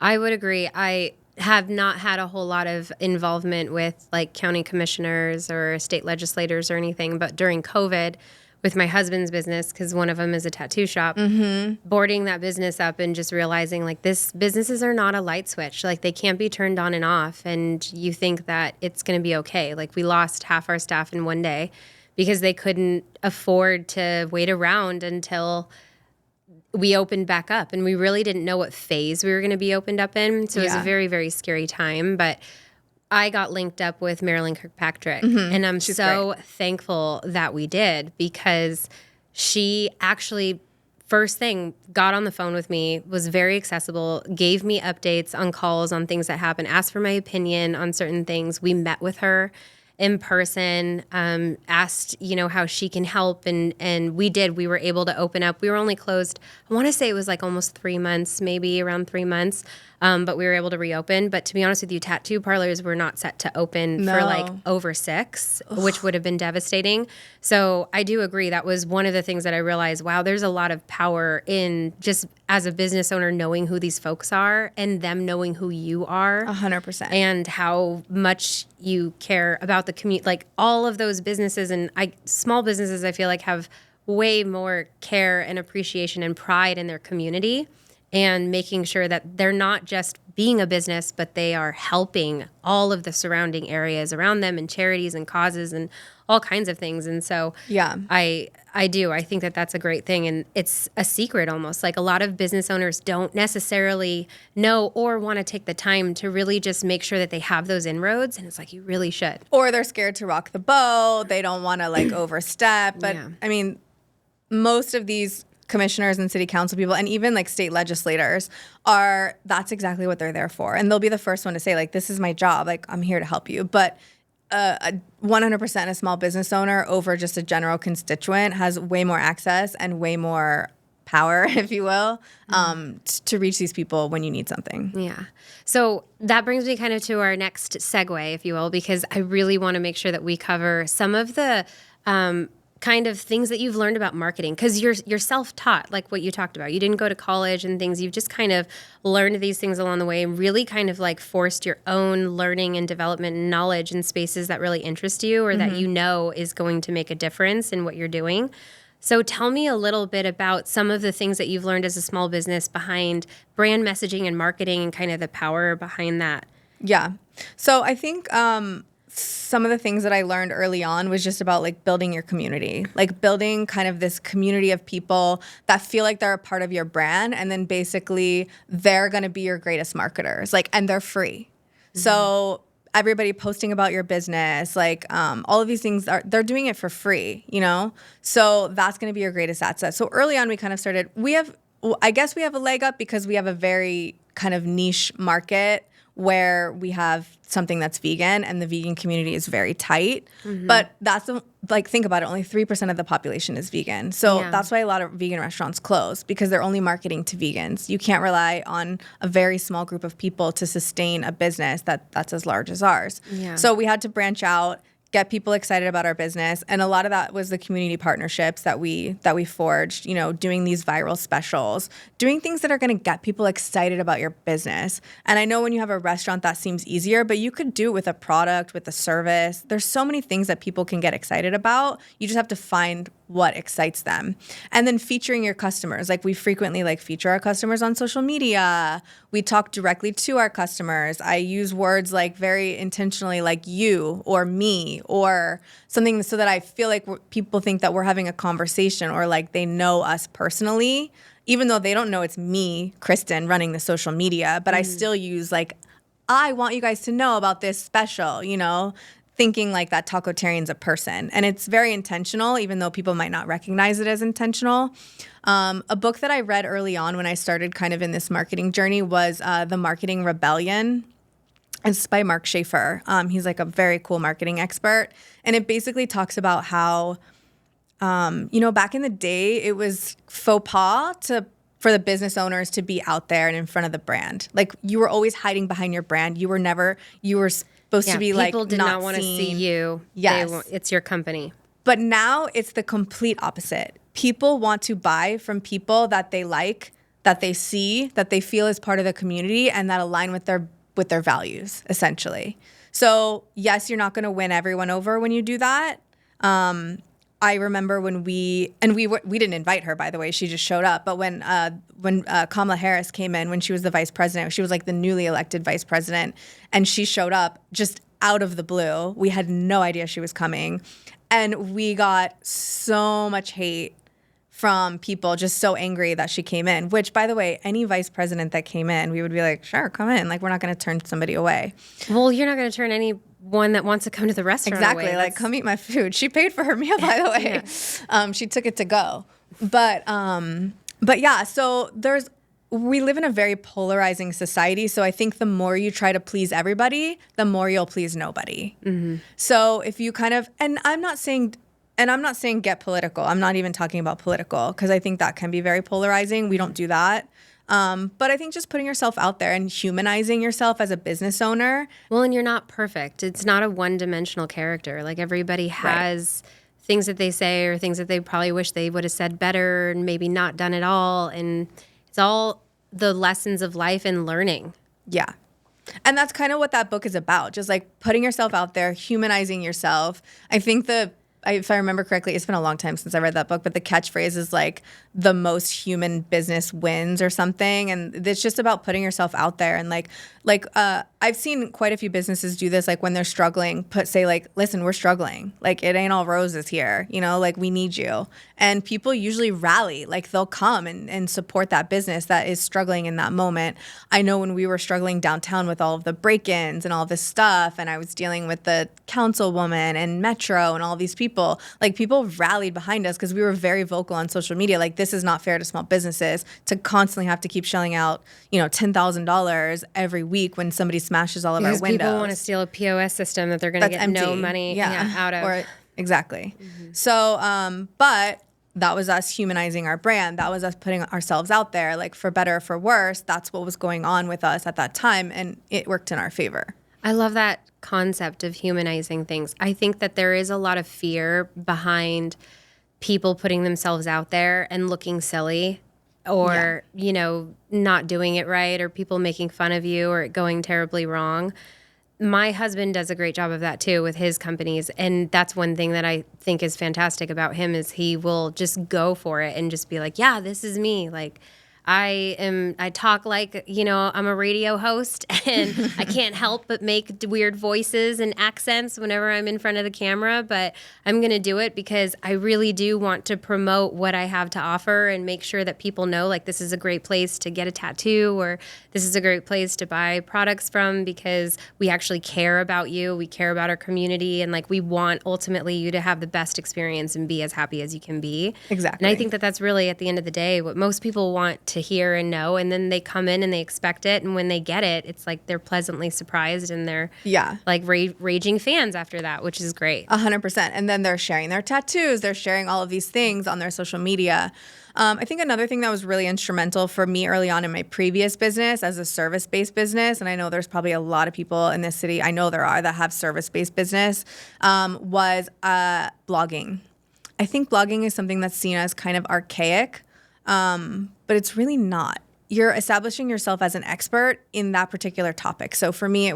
I would agree. I have not had a whole lot of involvement with like county commissioners or state legislators or anything, but during COVID with my husband's business, because one of them is a tattoo shop, boarding that business up and just realizing like businesses are not a light switch. Like, they can't be turned on and off, and you think that it's going to be okay. Like, we lost half our staff in one day because they couldn't afford to wait around until we opened back up, and we really didn't know what phase we were going to be opened up in. So it was a very, very scary time. But I got linked up with Marilyn Kirkpatrick, and I'm so thankful that we did, because she actually, first thing, got on the phone with me, was very accessible, gave me updates on calls on things that happened, asked for my opinion on certain things. We met with her in person, asked, how she can help. And we did. We were able to open up. We were only closed, I want to say it was like almost 3 months, maybe around 3 months. But we were able to reopen. But to be honest with you, tattoo parlors were not set to open for like over 6, which would have been devastating. So I do agree. That was one of the things that I realized, wow, there's a lot of power in just as a business owner knowing who these folks are and them knowing who you are. 100%. And how much you care about the community. Like, all of those businesses and small businesses, I feel like, have way more care and appreciation and pride in their community, and making sure that they're not just being a business, but they are helping all of the surrounding areas around them and charities and causes and all kinds of things. And so I think that that's a great thing. And it's a secret almost. Like, a lot of business owners don't necessarily know or want to take the time to really just make sure that they have those inroads. And it's like, you really should. Or they're scared to rock the boat. They don't want to like overstep. But I mean, most of these commissioners and city council people and even like state legislators that's exactly what they're there for. And they'll be the first one to say like, this is my job. Like, I'm here to help you. But 100% a small business owner over just a general constituent has way more access and way more power, if you will, to reach these people when you need something. Yeah. So that brings me kind of to our next segue, if you will, because I really want to make sure that we cover some of the kind of things that you've learned about marketing, because you're self-taught, like what you talked about. You didn't go to college and things. You've just kind of learned these things along the way and really kind of like forced your own learning and development and knowledge in spaces that really interest you or that you know is going to make a difference in what you're doing. So tell me a little bit about some of the things that you've learned as a small business behind brand messaging and marketing and kind of the power behind that. Yeah. So I think some of the things that I learned early on was just about like building your community, like building kind of this community of people that feel like they're a part of your brand. And then basically they're going to be your greatest marketers, like, and they're free. So everybody posting about your business, like all of these things, they're doing it for free, So that's going to be your greatest asset. So early on, we kind of started, I guess we have a leg up because we have a very kind of niche market where we have something that's vegan and the vegan community is very tight. But that's think about it, only 3% of the population is vegan. So that's why a lot of vegan restaurants close, because they're only marketing to vegans. You can't rely on a very small group of people to sustain a business that's as large as ours. So we had to branch out, get people excited about our business. And a lot of that was the community partnerships that we forged, doing these viral specials, doing things that are going to get people excited about your business. And I know when you have a restaurant that seems easier, but you could do it with a product, with a service. There's so many things that people can get excited about. You just have to find what excites them. And then featuring your customers. Like, we frequently feature our customers on social media. We talk directly to our customers. I use words very intentionally, like you or me or something, so that I feel like people think that we're having a conversation, or they know us personally, even though they don't know it's me, Kristen, running the social media. But I still use I want you guys to know about this special, thinking that Tacotarian's a person. And it's very intentional, even though people might not recognize it as intentional. A book that I read early on when I started kind of in this marketing journey was The Marketing Rebellion. It's by Mark Schaefer. He's a very cool marketing expert. And it basically talks about how, back in the day, it was faux pas for the business owners to be out there and in front of the brand. You were always hiding behind your brand. You were supposed to be people did not want to see you. Yes. It's your company. But now it's the complete opposite. People want to buy from people that they like, that they see, that they feel is part of the community, and that align with their values, essentially. So yes, you're not going to win everyone over when you do that. I remember when we didn't invite her, by the way, she just showed up. But when Kamala Harris came in, when she was the vice president, she was the newly elected vice president, and she showed up just out of the blue. We had no idea she was coming. And we got so much hate from people, just so angry that she came in, which, by the way, any vice president that came in, we would be like, sure, come in. We're not going to turn somebody away. Well, you're not going to turn anyone that wants to come to the restaurant away. Exactly. Come eat my food. She paid for her meal, by the way. She took it to go. But yeah, so we live in a very polarizing society. So I think the more you try to please everybody, the more you'll please nobody. So if you and I'm not saying get political. I'm not even talking about political, because I think that can be very polarizing. We don't do that. But I think just putting yourself out there and humanizing yourself as a business owner. Well, and you're not perfect. It's not a one-dimensional character. Everybody has things that they say, or things that they probably wish they would have said better and maybe not done at all. And it's all the lessons of life and learning. Yeah. And that's kind of what that book is about. Just putting yourself out there, humanizing yourself. I think if I remember correctly, it's been a long time since I read that book, but the catchphrase is the most human business wins or something. And it's just about putting yourself out there. And I've seen quite a few businesses do this, when they're struggling, say listen, we're struggling. It ain't all roses here, we need you. And people usually rally, they'll come and support that business that is struggling in that moment. I know when we were struggling downtown with all of the break-ins and all this stuff, and I was dealing with the councilwoman and Metro and all these people, people rallied behind us because we were very vocal on social media. This is not fair to small businesses to constantly have to keep shelling out, $10,000 every week when somebody smashes all of our windows. People want to steal a POS system that they're going to get empty. No money out of. Exactly. So, but that was us humanizing our brand. That was us putting ourselves out there, for better or for worse. That's what was going on with us at that time, and it worked in our favor. I love that concept of humanizing things. I think that there is a lot of fear behind people putting themselves out there and looking silly, or, not doing it right, or people making fun of you, or it going terribly wrong. My husband does a great job of that too with his companies. And that's one thing that I think is fantastic about him, is he will just go for it and just be like, yeah, this is me. I talk I'm a radio host, and I can't help but make weird voices and accents whenever I'm in front of the camera, but I'm going to do it because I really do want to promote what I have to offer and make sure that people know, this is a great place to get a tattoo, or this is a great place to buy products from, because we actually care about you. We care about our community, and we want ultimately you to have the best experience and be as happy as you can be. Exactly. And I think that that's really, at the end of the day, what most people want to hear and know. And then they come in and they expect it. And when they get it, it's like they're pleasantly surprised and they're like raging fans after that, which is great. 100%. And then they're sharing their tattoos. They're sharing all of these things on their social media. I think another thing that was really instrumental for me early on in my previous business as a service-based business, and I know there's probably a lot of people in this city, I know there are, that have service-based business, was blogging. I think blogging is something that's seen as kind of archaic, but it's really not. You're establishing yourself as an expert in that particular topic. So for me, I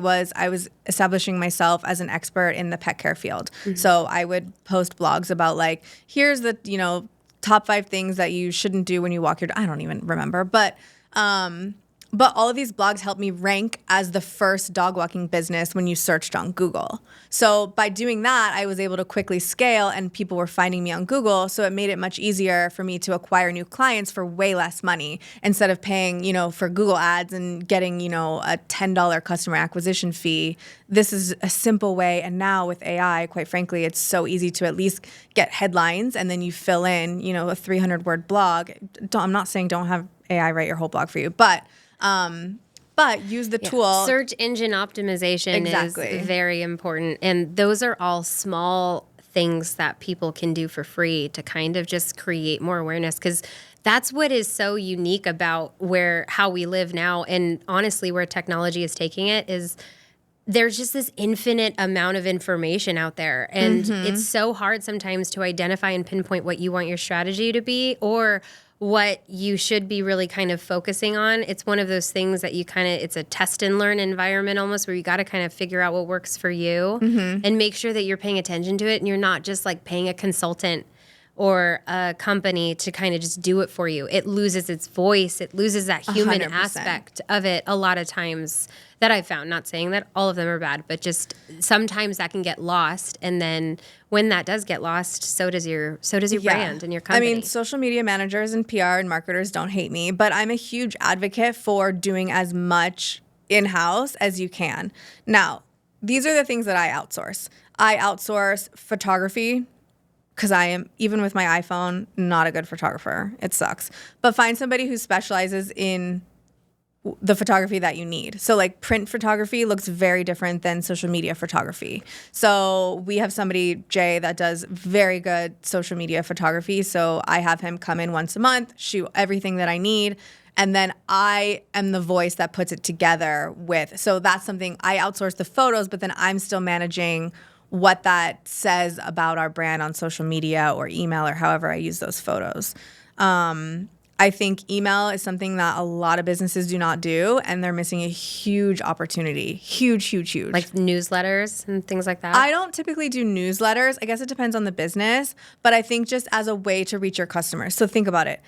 was establishing myself as an expert in the pet care field. Mm-hmm. So I would post blogs about like, here's the, top 5 things that you shouldn't do when you walk your dog. I don't even remember, but all of these blogs helped me rank as the first dog walking business when you searched on Google. So by doing that, I was able to quickly scale and people were finding me on Google. So it made it much easier for me to acquire new clients for way less money instead of paying, for Google ads and getting, a $10 customer acquisition fee. This is a simple way. And now with AI, quite frankly, it's so easy to at least get headlines and then you fill in, a 300-word blog. I'm not saying don't have AI write your whole blog for you, but use the tool. Search engine optimization is very important. And those are all small things that people can do for free to kind of just create more awareness, because that's what is so unique about how we live now. And honestly, where technology is taking it is there's just this infinite amount of information out there. And it's so hard sometimes to identify and pinpoint what you want your strategy to be or what you should be really kind of focusing on. It's one of those things that it's a test and learn environment almost, where you got to kind of figure out what works for you and make sure that you're paying attention to it and you're not just like paying a consultant or a company to kind of just do it for you. It loses its voice. It loses that human 100%. aspect of it a lot of times that I've found. Not saying that all of them are bad, but just sometimes that can get lost. And then when that does get lost, so does your brand and your company. I mean, social media managers and PR and marketers don't hate me, but I'm a huge advocate for doing as much in-house as you can. Now, these are the things that I outsource. I outsource photography, because I am, even with my iPhone, not a good photographer. It sucks. But find somebody who specializes in the photography that you need. So like print photography looks very different than social media photography. So we have somebody, Jay, that does very good social media photography. So I have him come in once a month, shoot everything that I need. And then I am the voice that puts it together with. So that's something I outsource the photos, but then I'm still managing what that says about our brand on social media or email or however I use those photos. I think email is something that a lot of businesses do not do, and they're missing a huge opportunity. Huge. Like newsletters and things like that? I don't typically do newsletters. I guess it depends on the business, but I think just as a way to reach your customers. So think about it.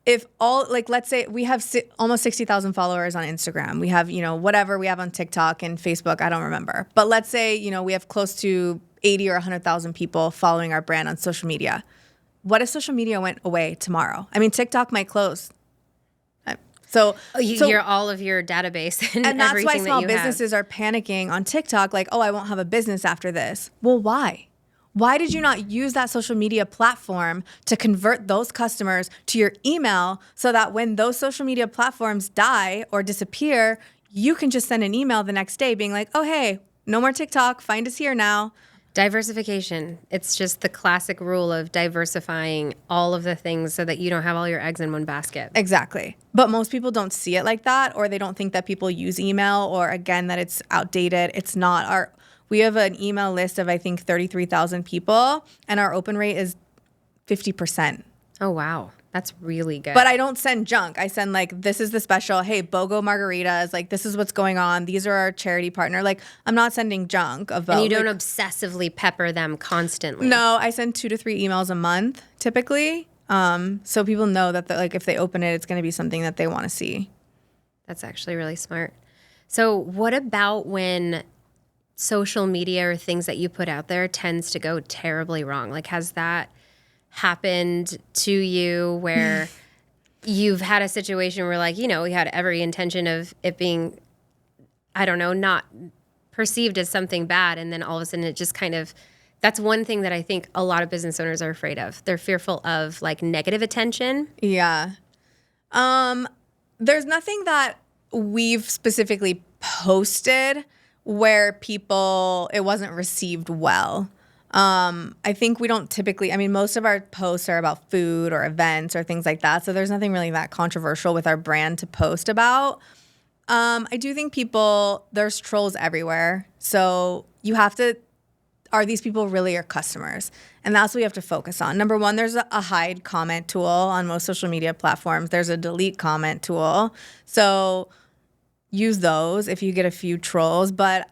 If let's say we have almost 60,000 followers on Instagram. We have, whatever we have on TikTok and Facebook, I don't remember. But let's say, we have close to 80 or 100,000 people following our brand on social media. What if social media went away tomorrow? I mean, TikTok might close. You're all of your database and that's everything why small businesses are panicking on TikTok, like, oh, I won't have a business after this. Well, why? Why did you not use that social media platform to convert those customers to your email so that when those social media platforms die or disappear, you can just send an email the next day being like, oh, hey, no more TikTok. Find us here now. Diversification. It's just the classic rule of diversifying all of the things so that you don't have all your eggs in one basket. Exactly. But most people don't see it like that, or they don't think that people use email, or again, that it's outdated. It's not. We have an email list of, I think, 33,000 people, and our open rate is 50%. Oh, wow. That's really good. But I don't send junk. I send this is the special, hey, BOGO margaritas, this is what's going on. These are our charity partner. I'm not sending junk. And you don't obsessively pepper them constantly. No, I send 2 to 3 emails a month, typically. So people know that if they open it, it's going to be something that they want to see. That's actually really smart. So what about when social media or things that you put out there tends to go terribly wrong? Has that happened to you where you've had a situation where we had every intention of it being, I don't know, not perceived as something bad, and then all of a sudden it just kind of, that's one thing that I think a lot of business owners are afraid of. They're fearful of negative attention. Yeah. There's nothing that we've specifically posted where it wasn't received well. I think we don't typically, most of our posts are about food or events or things like that. So there's nothing really that controversial with our brand to post about. I do think there's trolls everywhere. So you have to, are these people really your customers? And that's what you have to focus on. Number one, there's a hide comment tool on most social media platforms. There's a delete comment tool. So use those if you get a few trolls. But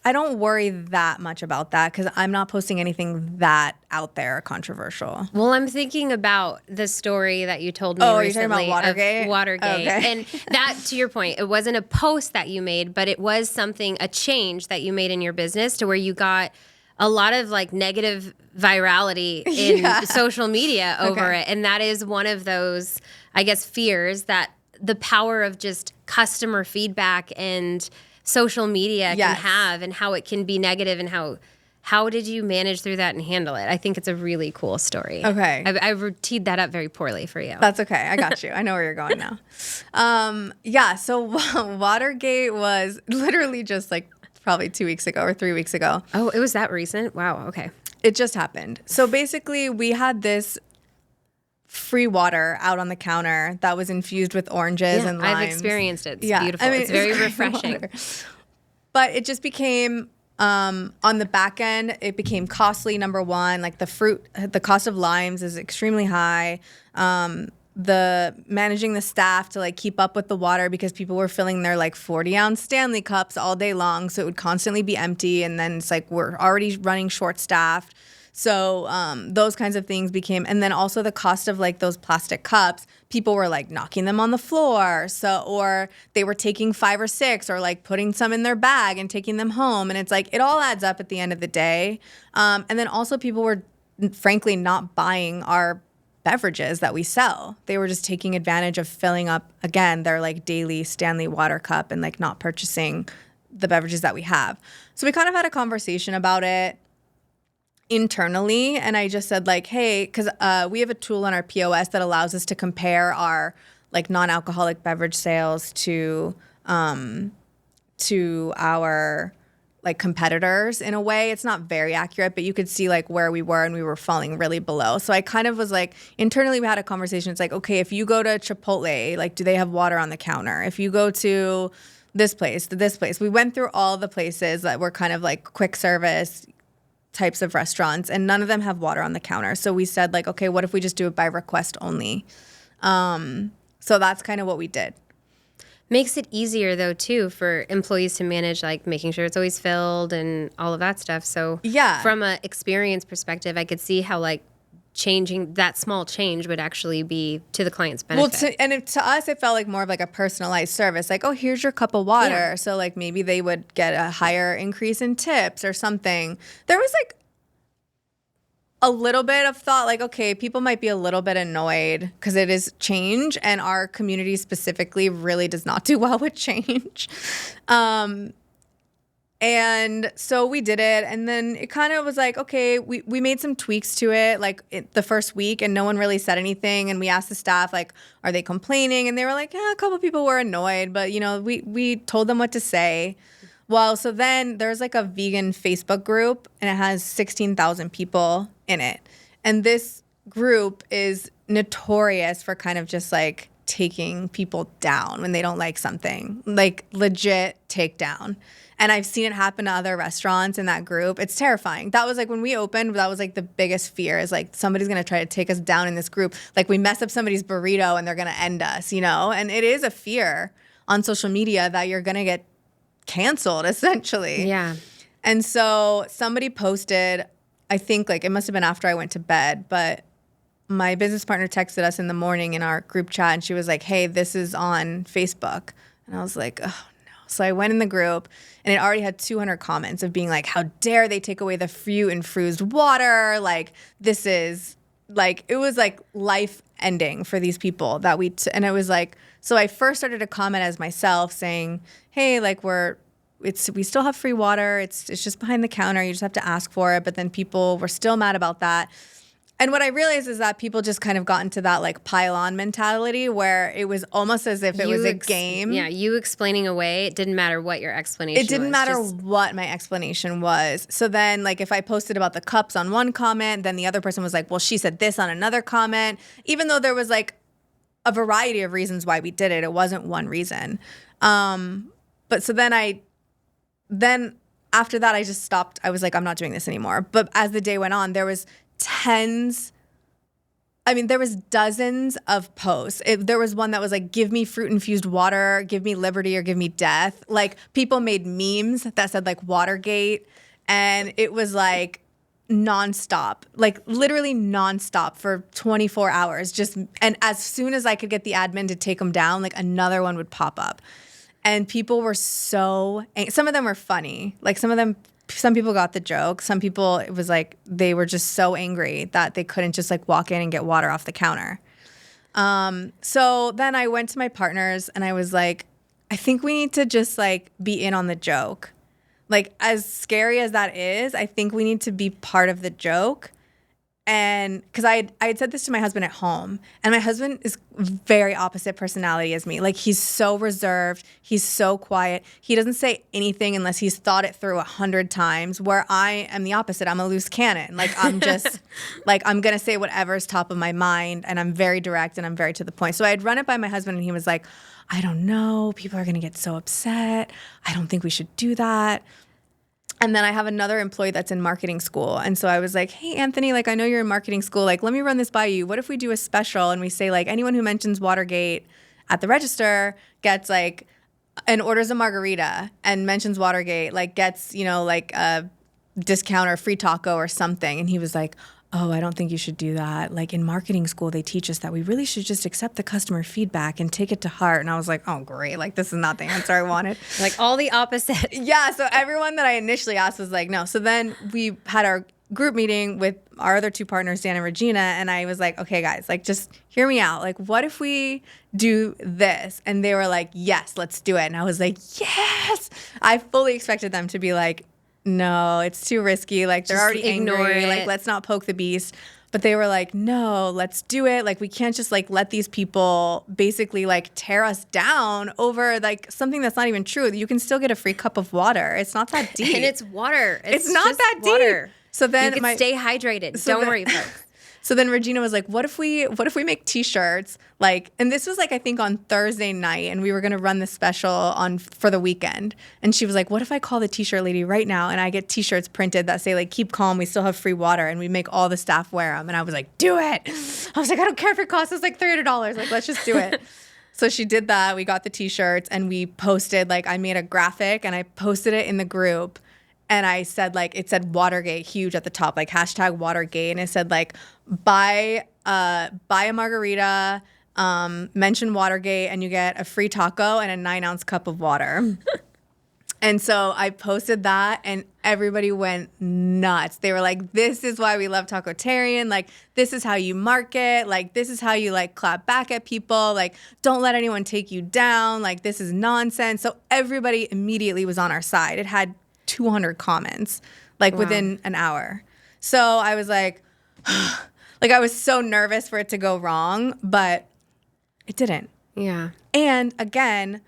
I don't worry that much about that because I'm not posting anything that out there or controversial. Well, I'm thinking about the story that you told me recently. You're talking about Watergate? Watergate. Okay. And that, to your point, it wasn't a post that you made, but it was a change that you made in your business to where you got a lot of like negative virality in social media over it. And that is one of those, I guess, fears that the power of just customer feedback and social media can have and how it can be negative and how did you manage through that and handle it? I think it's a really cool story. Okay. I've teed that up very poorly for you. That's okay. I got you. I know where you're going now. So Watergate was literally just like probably 2 weeks ago or 3 weeks ago. Oh, it was that recent? Wow. Okay. It just happened. So basically we had this free water out on the counter that was infused with oranges and limes. I've experienced it. It's beautiful. It's very refreshing. But it just became, on the back end, it became costly, number one. Like the cost of limes is extremely high. Managing the staff to like keep up with the water because people were filling their like 40-ounce Stanley cups all day long. So it would constantly be empty. And then it's like we're already running short-staffed. So those kinds of things became, and then also the cost of like those plastic cups, people were like knocking them on the floor. Or they were taking 5 or 6 or like putting some in their bag and taking them home. And it's like, it all adds up at the end of the day. And then also people were frankly not buying our beverages that we sell. They were just taking advantage of filling up, again, their like daily Stanley water cup and like not purchasing the beverages that we have. So we kind of had a conversation about it internally, and I just said like, hey, because we have a tool on our POS that allows us to compare our like non-alcoholic beverage sales to our like competitors in a way. It's not very accurate, but you could see like where we were and we were falling really below. So I kind of was like, internally we had a conversation. It's like, okay, if you go to Chipotle, like do they have water on the counter? If you go to this place, we went through all the places that were kind of like quick service types of restaurants, and none of them have water on the counter. So we said like, okay, what if we just do it by request only? So that's kind of what we did. Makes it easier though too for employees to manage, like making sure it's always filled and all of that stuff. So from an experience perspective, I could see how like changing that small change would actually be to the client's benefit. Well, to us, it felt like more of like a personalized service. Like, oh, here's your cup of water. Yeah. So like maybe they would get a higher increase in tips or something. There was like a little bit of thought like, okay, people might be a little bit annoyed because it is change and our community specifically really does not do well with change. And so we did it, and then it kind of was like, okay, we made some tweaks to it, like the first week, and no one really said anything. And we asked the staff, like, are they complaining? And they were like, yeah, a couple people were annoyed, but, you know, we told them what to say. Well, so then there's like a vegan Facebook group, and it has 16,000 people in it. And this group is notorious for kind of just like taking people down when they don't like something, like legit takedown. And I've seen it happen to other restaurants in that group. It's terrifying. That was like when we opened, that was like the biggest fear is like somebody's going to try to take us down in this group. Like we mess up somebody's burrito and they're going to end us, you know? And it is a fear on social media that you're going to get canceled essentially. Yeah. And so somebody posted, I think like it must have been after I went to bed, but my business partner texted us in the morning in our group chat and she was like, hey, this is on Facebook. And I was like, oh no. So I went in the group and it already had 200 comments of being like, how dare they take away the free infused water? Like this is like, it was like life ending for these people that and it was like, so I first started to comment as myself saying, hey, like we still have free water. It's just behind the counter. You just have to ask for it. But then people were still mad about that. And what I realized is that people just kind of got into that like pile-on mentality where it was almost as if it was a game. Yeah, you explaining away, it didn't matter what your explanation was. It didn't matter what my explanation was. So then like if I posted about the cups on one comment, then the other person was like, well, she said this on another comment. Even though there was like a variety of reasons why we did it. It wasn't one reason. But so then after that, I just stopped. I was like, I'm not doing this anymore. But as the day went on, there was there was dozens of posts. There was one that was like, give me fruit-infused water, give me liberty, or give me death. Like, people made memes that said like Watergate. And it was like nonstop, like literally nonstop for 24 hours. And as soon as I could get the admin to take them down, like another one would pop up. And people were some of them were funny. Like some people got the joke. Some people, it was like they were just so angry that they couldn't just like walk in and get water off the counter. So then I went to my partners and I was like, I think we need to just like be in on the joke. Like, as scary as that is, I think we need to be part of the joke. And because I had said this to my husband at home, and my husband is very opposite personality as me. Like, he's so reserved. He's so quiet. He doesn't say anything unless he's thought it through 100 times, where I am the opposite. I'm a loose cannon. Like, I'm just like, I'm going to say whatever's top of my mind, and I'm very direct and I'm very to the point. So I had run it by my husband and he was like, I don't know. People are going to get so upset. I don't think we should do that. And then I have another employee that's in marketing school. And so I was like, hey, Anthony, like, I know you're in marketing school. Like, let me run this by you. What if we do a special and we say, like, anyone who mentions Watergate at the register gets, like, and orders a margarita and mentions Watergate, like, gets, you know, like, a discount or free taco or something. And he was like, oh, I don't think you should do that. Like, in marketing school, they teach us that we really should just accept the customer feedback and take it to heart. And I was like, oh, great. Like, this is not the answer I wanted. Like, all the opposite. Yeah. So everyone that I initially asked was like, no. So then we had our group meeting with our other two partners, Dan and Regina. And I was like, okay, guys, like, just hear me out. Like, what if we do this? And they were like, yes, let's do it. And I was like, yes. I fully expected them to be like, no, it's too risky. Like, they're already angry. Like, let's not poke the beast. But they were like, no, let's do it. Like, we can't just like let these people basically like tear us down over like something that's not even true. You can still get a free cup of water. It's not that deep. And it's water. It's not that water. Deep. So then you can stay hydrated. Don't worry, folks. So then Regina was like, what if we make t-shirts? Like, and this was like, I think on Thursday night, and we were going to run the special for the weekend. And she was like, what if I call the t-shirt lady right now and I get t-shirts printed that say like, keep calm, we still have free water, and we make all the staff wear them. And I was like, do it. I was like, I don't care if it costs us like $300. Like, let's just do it. So she did that. We got the t-shirts and we posted, like, I made a graphic and I posted it in the group. And I said, like, it said Watergate huge at the top, like hashtag Watergate. And it said, like, buy a margarita, mention Watergate, and you get a free taco and a 9-ounce cup of water. And so I posted that and everybody went nuts. They were like, this is why we love Tacotarian. Like, this is how you market. Like, this is how you like clap back at people. Like, don't let anyone take you down. Like, this is nonsense. So everybody immediately was on our side. It had 200 comments, like, within an hour. So I was like, like, I was so nervous for it to go wrong, but it didn't. Yeah. And again,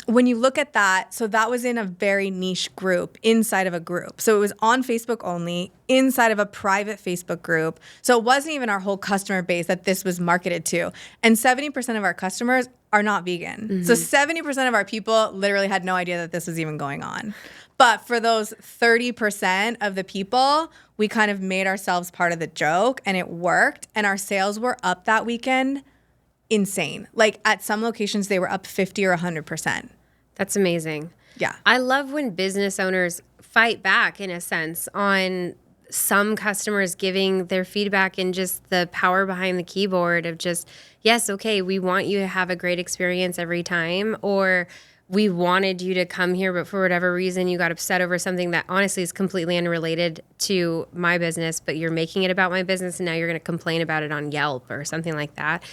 when you look at that, so that was in a very niche group inside of a group. So it was on Facebook only, inside of a private Facebook group. So it wasn't even our whole customer base that this was marketed to. And 70% of our customers are not vegan. Mm-hmm. So 70% of our people literally had no idea that this was even going on. But for those 30% of the people, we kind of made ourselves part of the joke, and it worked. And our sales were up that weekend. Insane. Like, at some locations, they were up 50 or 100%. That's amazing. Yeah. I love when business owners fight back, in a sense, on some customers giving their feedback and just the power behind the keyboard of just, yes, okay, we want you to have a great experience every time, or we wanted you to come here, but for whatever reason, you got upset over something that honestly is completely unrelated to my business, but you're making it about my business, and now you're going to complain about it on Yelp or something like that.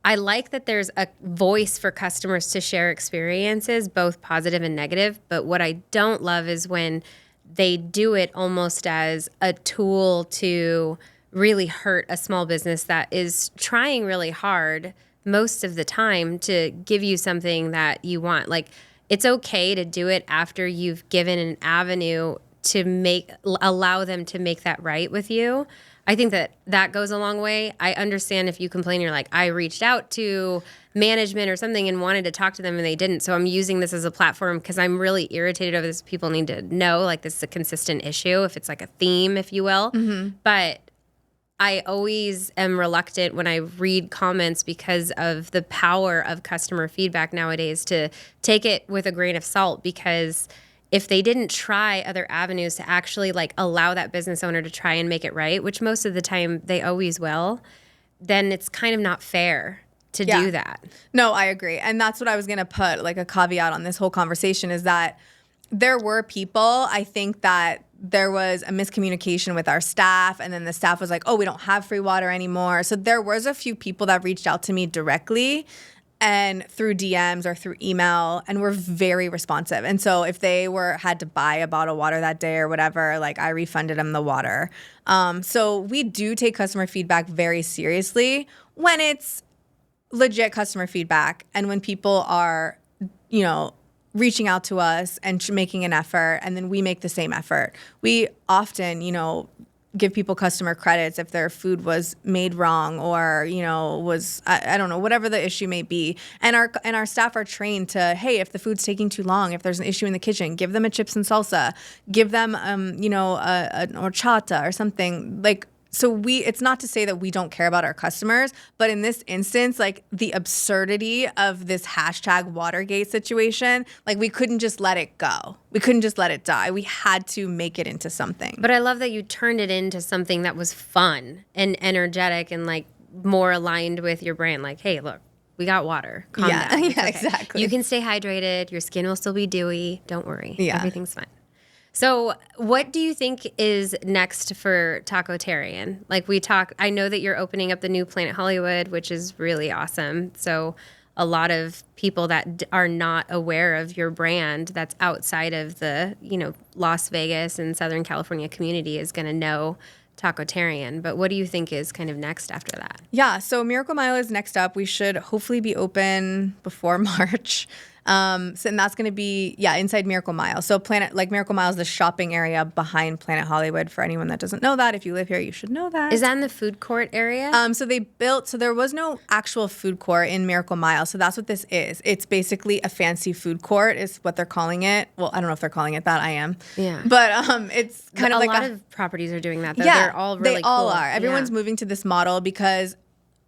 I like that there's a voice for customers to share experiences, both positive and negative. But what I don't love is when they do it almost as a tool to really hurt a small business that is trying really hard most of the time to give you something that you want. Like, it's okay to do it after you've given an avenue to allow them to make that right with you. I think that goes a long way. I understand if you complain, you're like, I reached out to management or something and wanted to talk to them and they didn't. So I'm using this as a platform because I'm really irritated over this. People need to know, like, this is a consistent issue, if it's like a theme, if you will. But I always am reluctant when I read comments because of the power of customer feedback nowadays to take it with a grain of salt, because if they didn't try other avenues to actually like allow that business owner to try and make it right, which most of the time they always will, then it's kind of not fair to do that. No, I agree. And that's what I was going to put like a caveat on this whole conversation, is that there were people, I think that there was a miscommunication with our staff, and then the staff was like, oh, we don't have free water anymore. So there was a few people that reached out to me directly and through DMs or through email, and were very responsive. And so if they had to buy a bottle of water that day or whatever, like, I refunded them the water. So we do take customer feedback very seriously when it's legit customer feedback, and when people are, reaching out to us and making an effort, and then we make the same effort. We often, give people customer credits if their food was made wrong or, was, I don't know, whatever the issue may be. And our staff are trained to, hey, if the food's taking too long, if there's an issue in the kitchen, give them a chips and salsa, give them, an horchata or something. Like, so it's not to say that we don't care about our customers, but in this instance, like, the absurdity of this hashtag Watergate situation, like, we couldn't just let it go. We couldn't just let it die. We had to make it into something. But I love that you turned it into something that was fun and energetic and like more aligned with your brand. Like, hey, look, we got water. Calm down. It's okay. Exactly. You can stay hydrated. Your skin will still be dewy. Don't worry. Yeah. Everything's fine. So what do you think is next for Tacotarian? Like, I know that you're opening up the new Planet Hollywood, which is really awesome. So a lot of people that are not aware of your brand that's outside of the, Las Vegas and Southern California community is going to know Tacotarian. But what do you think is kind of next after that? Yeah, so Miracle Mile is next up. We should hopefully be open before March. And that's going to be, inside Miracle Mile. So Miracle Mile is the shopping area behind Planet Hollywood. For anyone that doesn't know that, if you live here, you should know that. Is that in the food court area? So there was no actual food court in Miracle Mile. So that's what this is. It's basically a fancy food court is what they're calling it. Well, I don't know if they're calling it that. I am. Yeah. But it's kind of like a lot of properties are doing that, though. Yeah, They're all really they cool. all are. Everyone's moving to this model because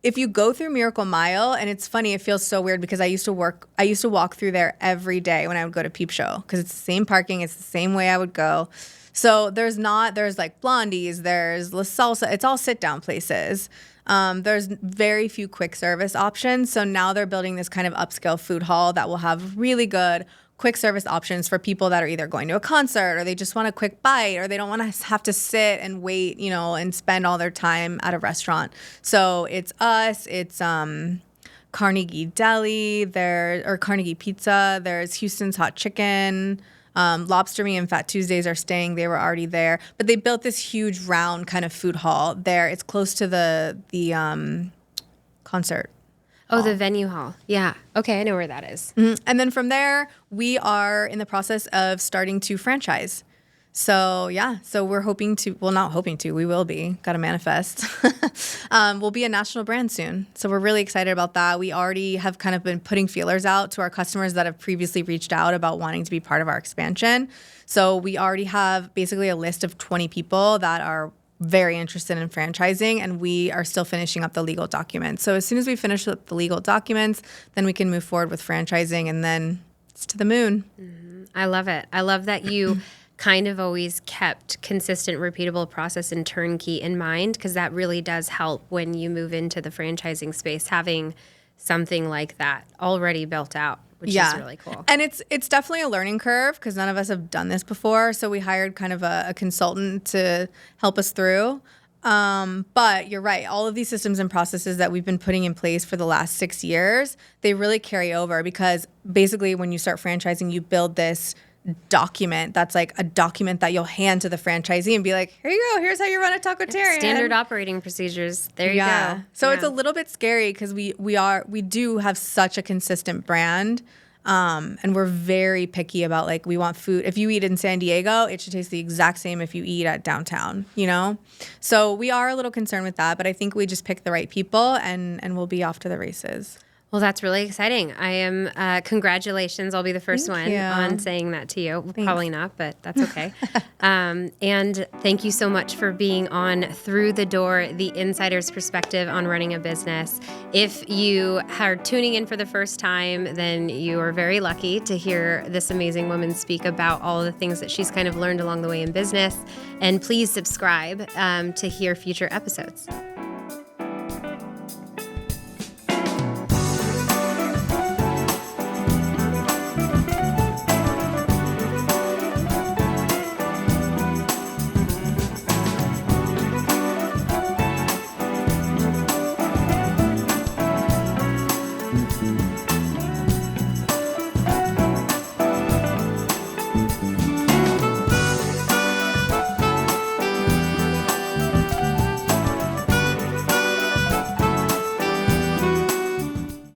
if you go through Miracle Mile, and it's funny, it feels so weird because I used to walk through there every day when I would go to Peep Show because it's the same parking, it's the same way I would go. So there's like Blondie's, there's La Salsa, it's all sit down places. There's very few quick service options. So now they're building this kind of upscale food hall that will have really good quick service options for people that are either going to a concert or they just want a quick bite or they don't want to have to sit and wait, and spend all their time at a restaurant. So it's us, it's Carnegie Deli, or Carnegie Pizza, there's Houston's Hot Chicken, Lobster Me and Fat Tuesdays are staying. They were already there. But they built this huge round kind of food hall there. It's close to the concert. Oh, the venue hall. Yeah. Okay, I know where that is. Mm-hmm. And then from there, we are in the process of starting to franchise. So, we're hoping to, well, not hoping to, we will be, got to manifest. We'll be a national brand soon. So we're really excited about that. We already have kind of been putting feelers out to our customers that have previously reached out about wanting to be part of our expansion. So we already have basically a list of 20 people that are very interested in franchising, and we are still finishing up the legal documents. So as soon as we finish up the legal documents, then we can move forward with franchising, and then it's to the moon. Mm-hmm. I love it. I love that you kind of always kept consistent, repeatable process and turnkey in mind, because that really does help when you move into the franchising space, having something like that already built out. Which is really cool. And it's definitely a learning curve because none of us have done this before. So we hired kind of a consultant to help us through. But you're right. All of these systems and processes that we've been putting in place for the last 6 years, they really carry over because basically when you start franchising, you build this document that's like a document that you'll hand to the franchisee and be like, here you go, here's how you run a Tacotarian. Standard operating procedures. There you go. So it's a little bit scary because we do have such a consistent brand. And we're very picky about, like, we want food. If you eat in San Diego, it should taste the exact same if you eat at downtown, you know? So we are a little concerned with that, but I think we just pick the right people and we'll be off to the races. Well, that's really exciting. I am, congratulations. I'll be the first Thank one you. on saying that to you. Thanks. Probably not, but that's okay. And thank you so much for being on Through the Door, the insider's perspective on running a business. If you are tuning in for the first time, then you are very lucky to hear this amazing woman speak about all of the things that she's kind of learned along the way in business. And please subscribe to hear future episodes.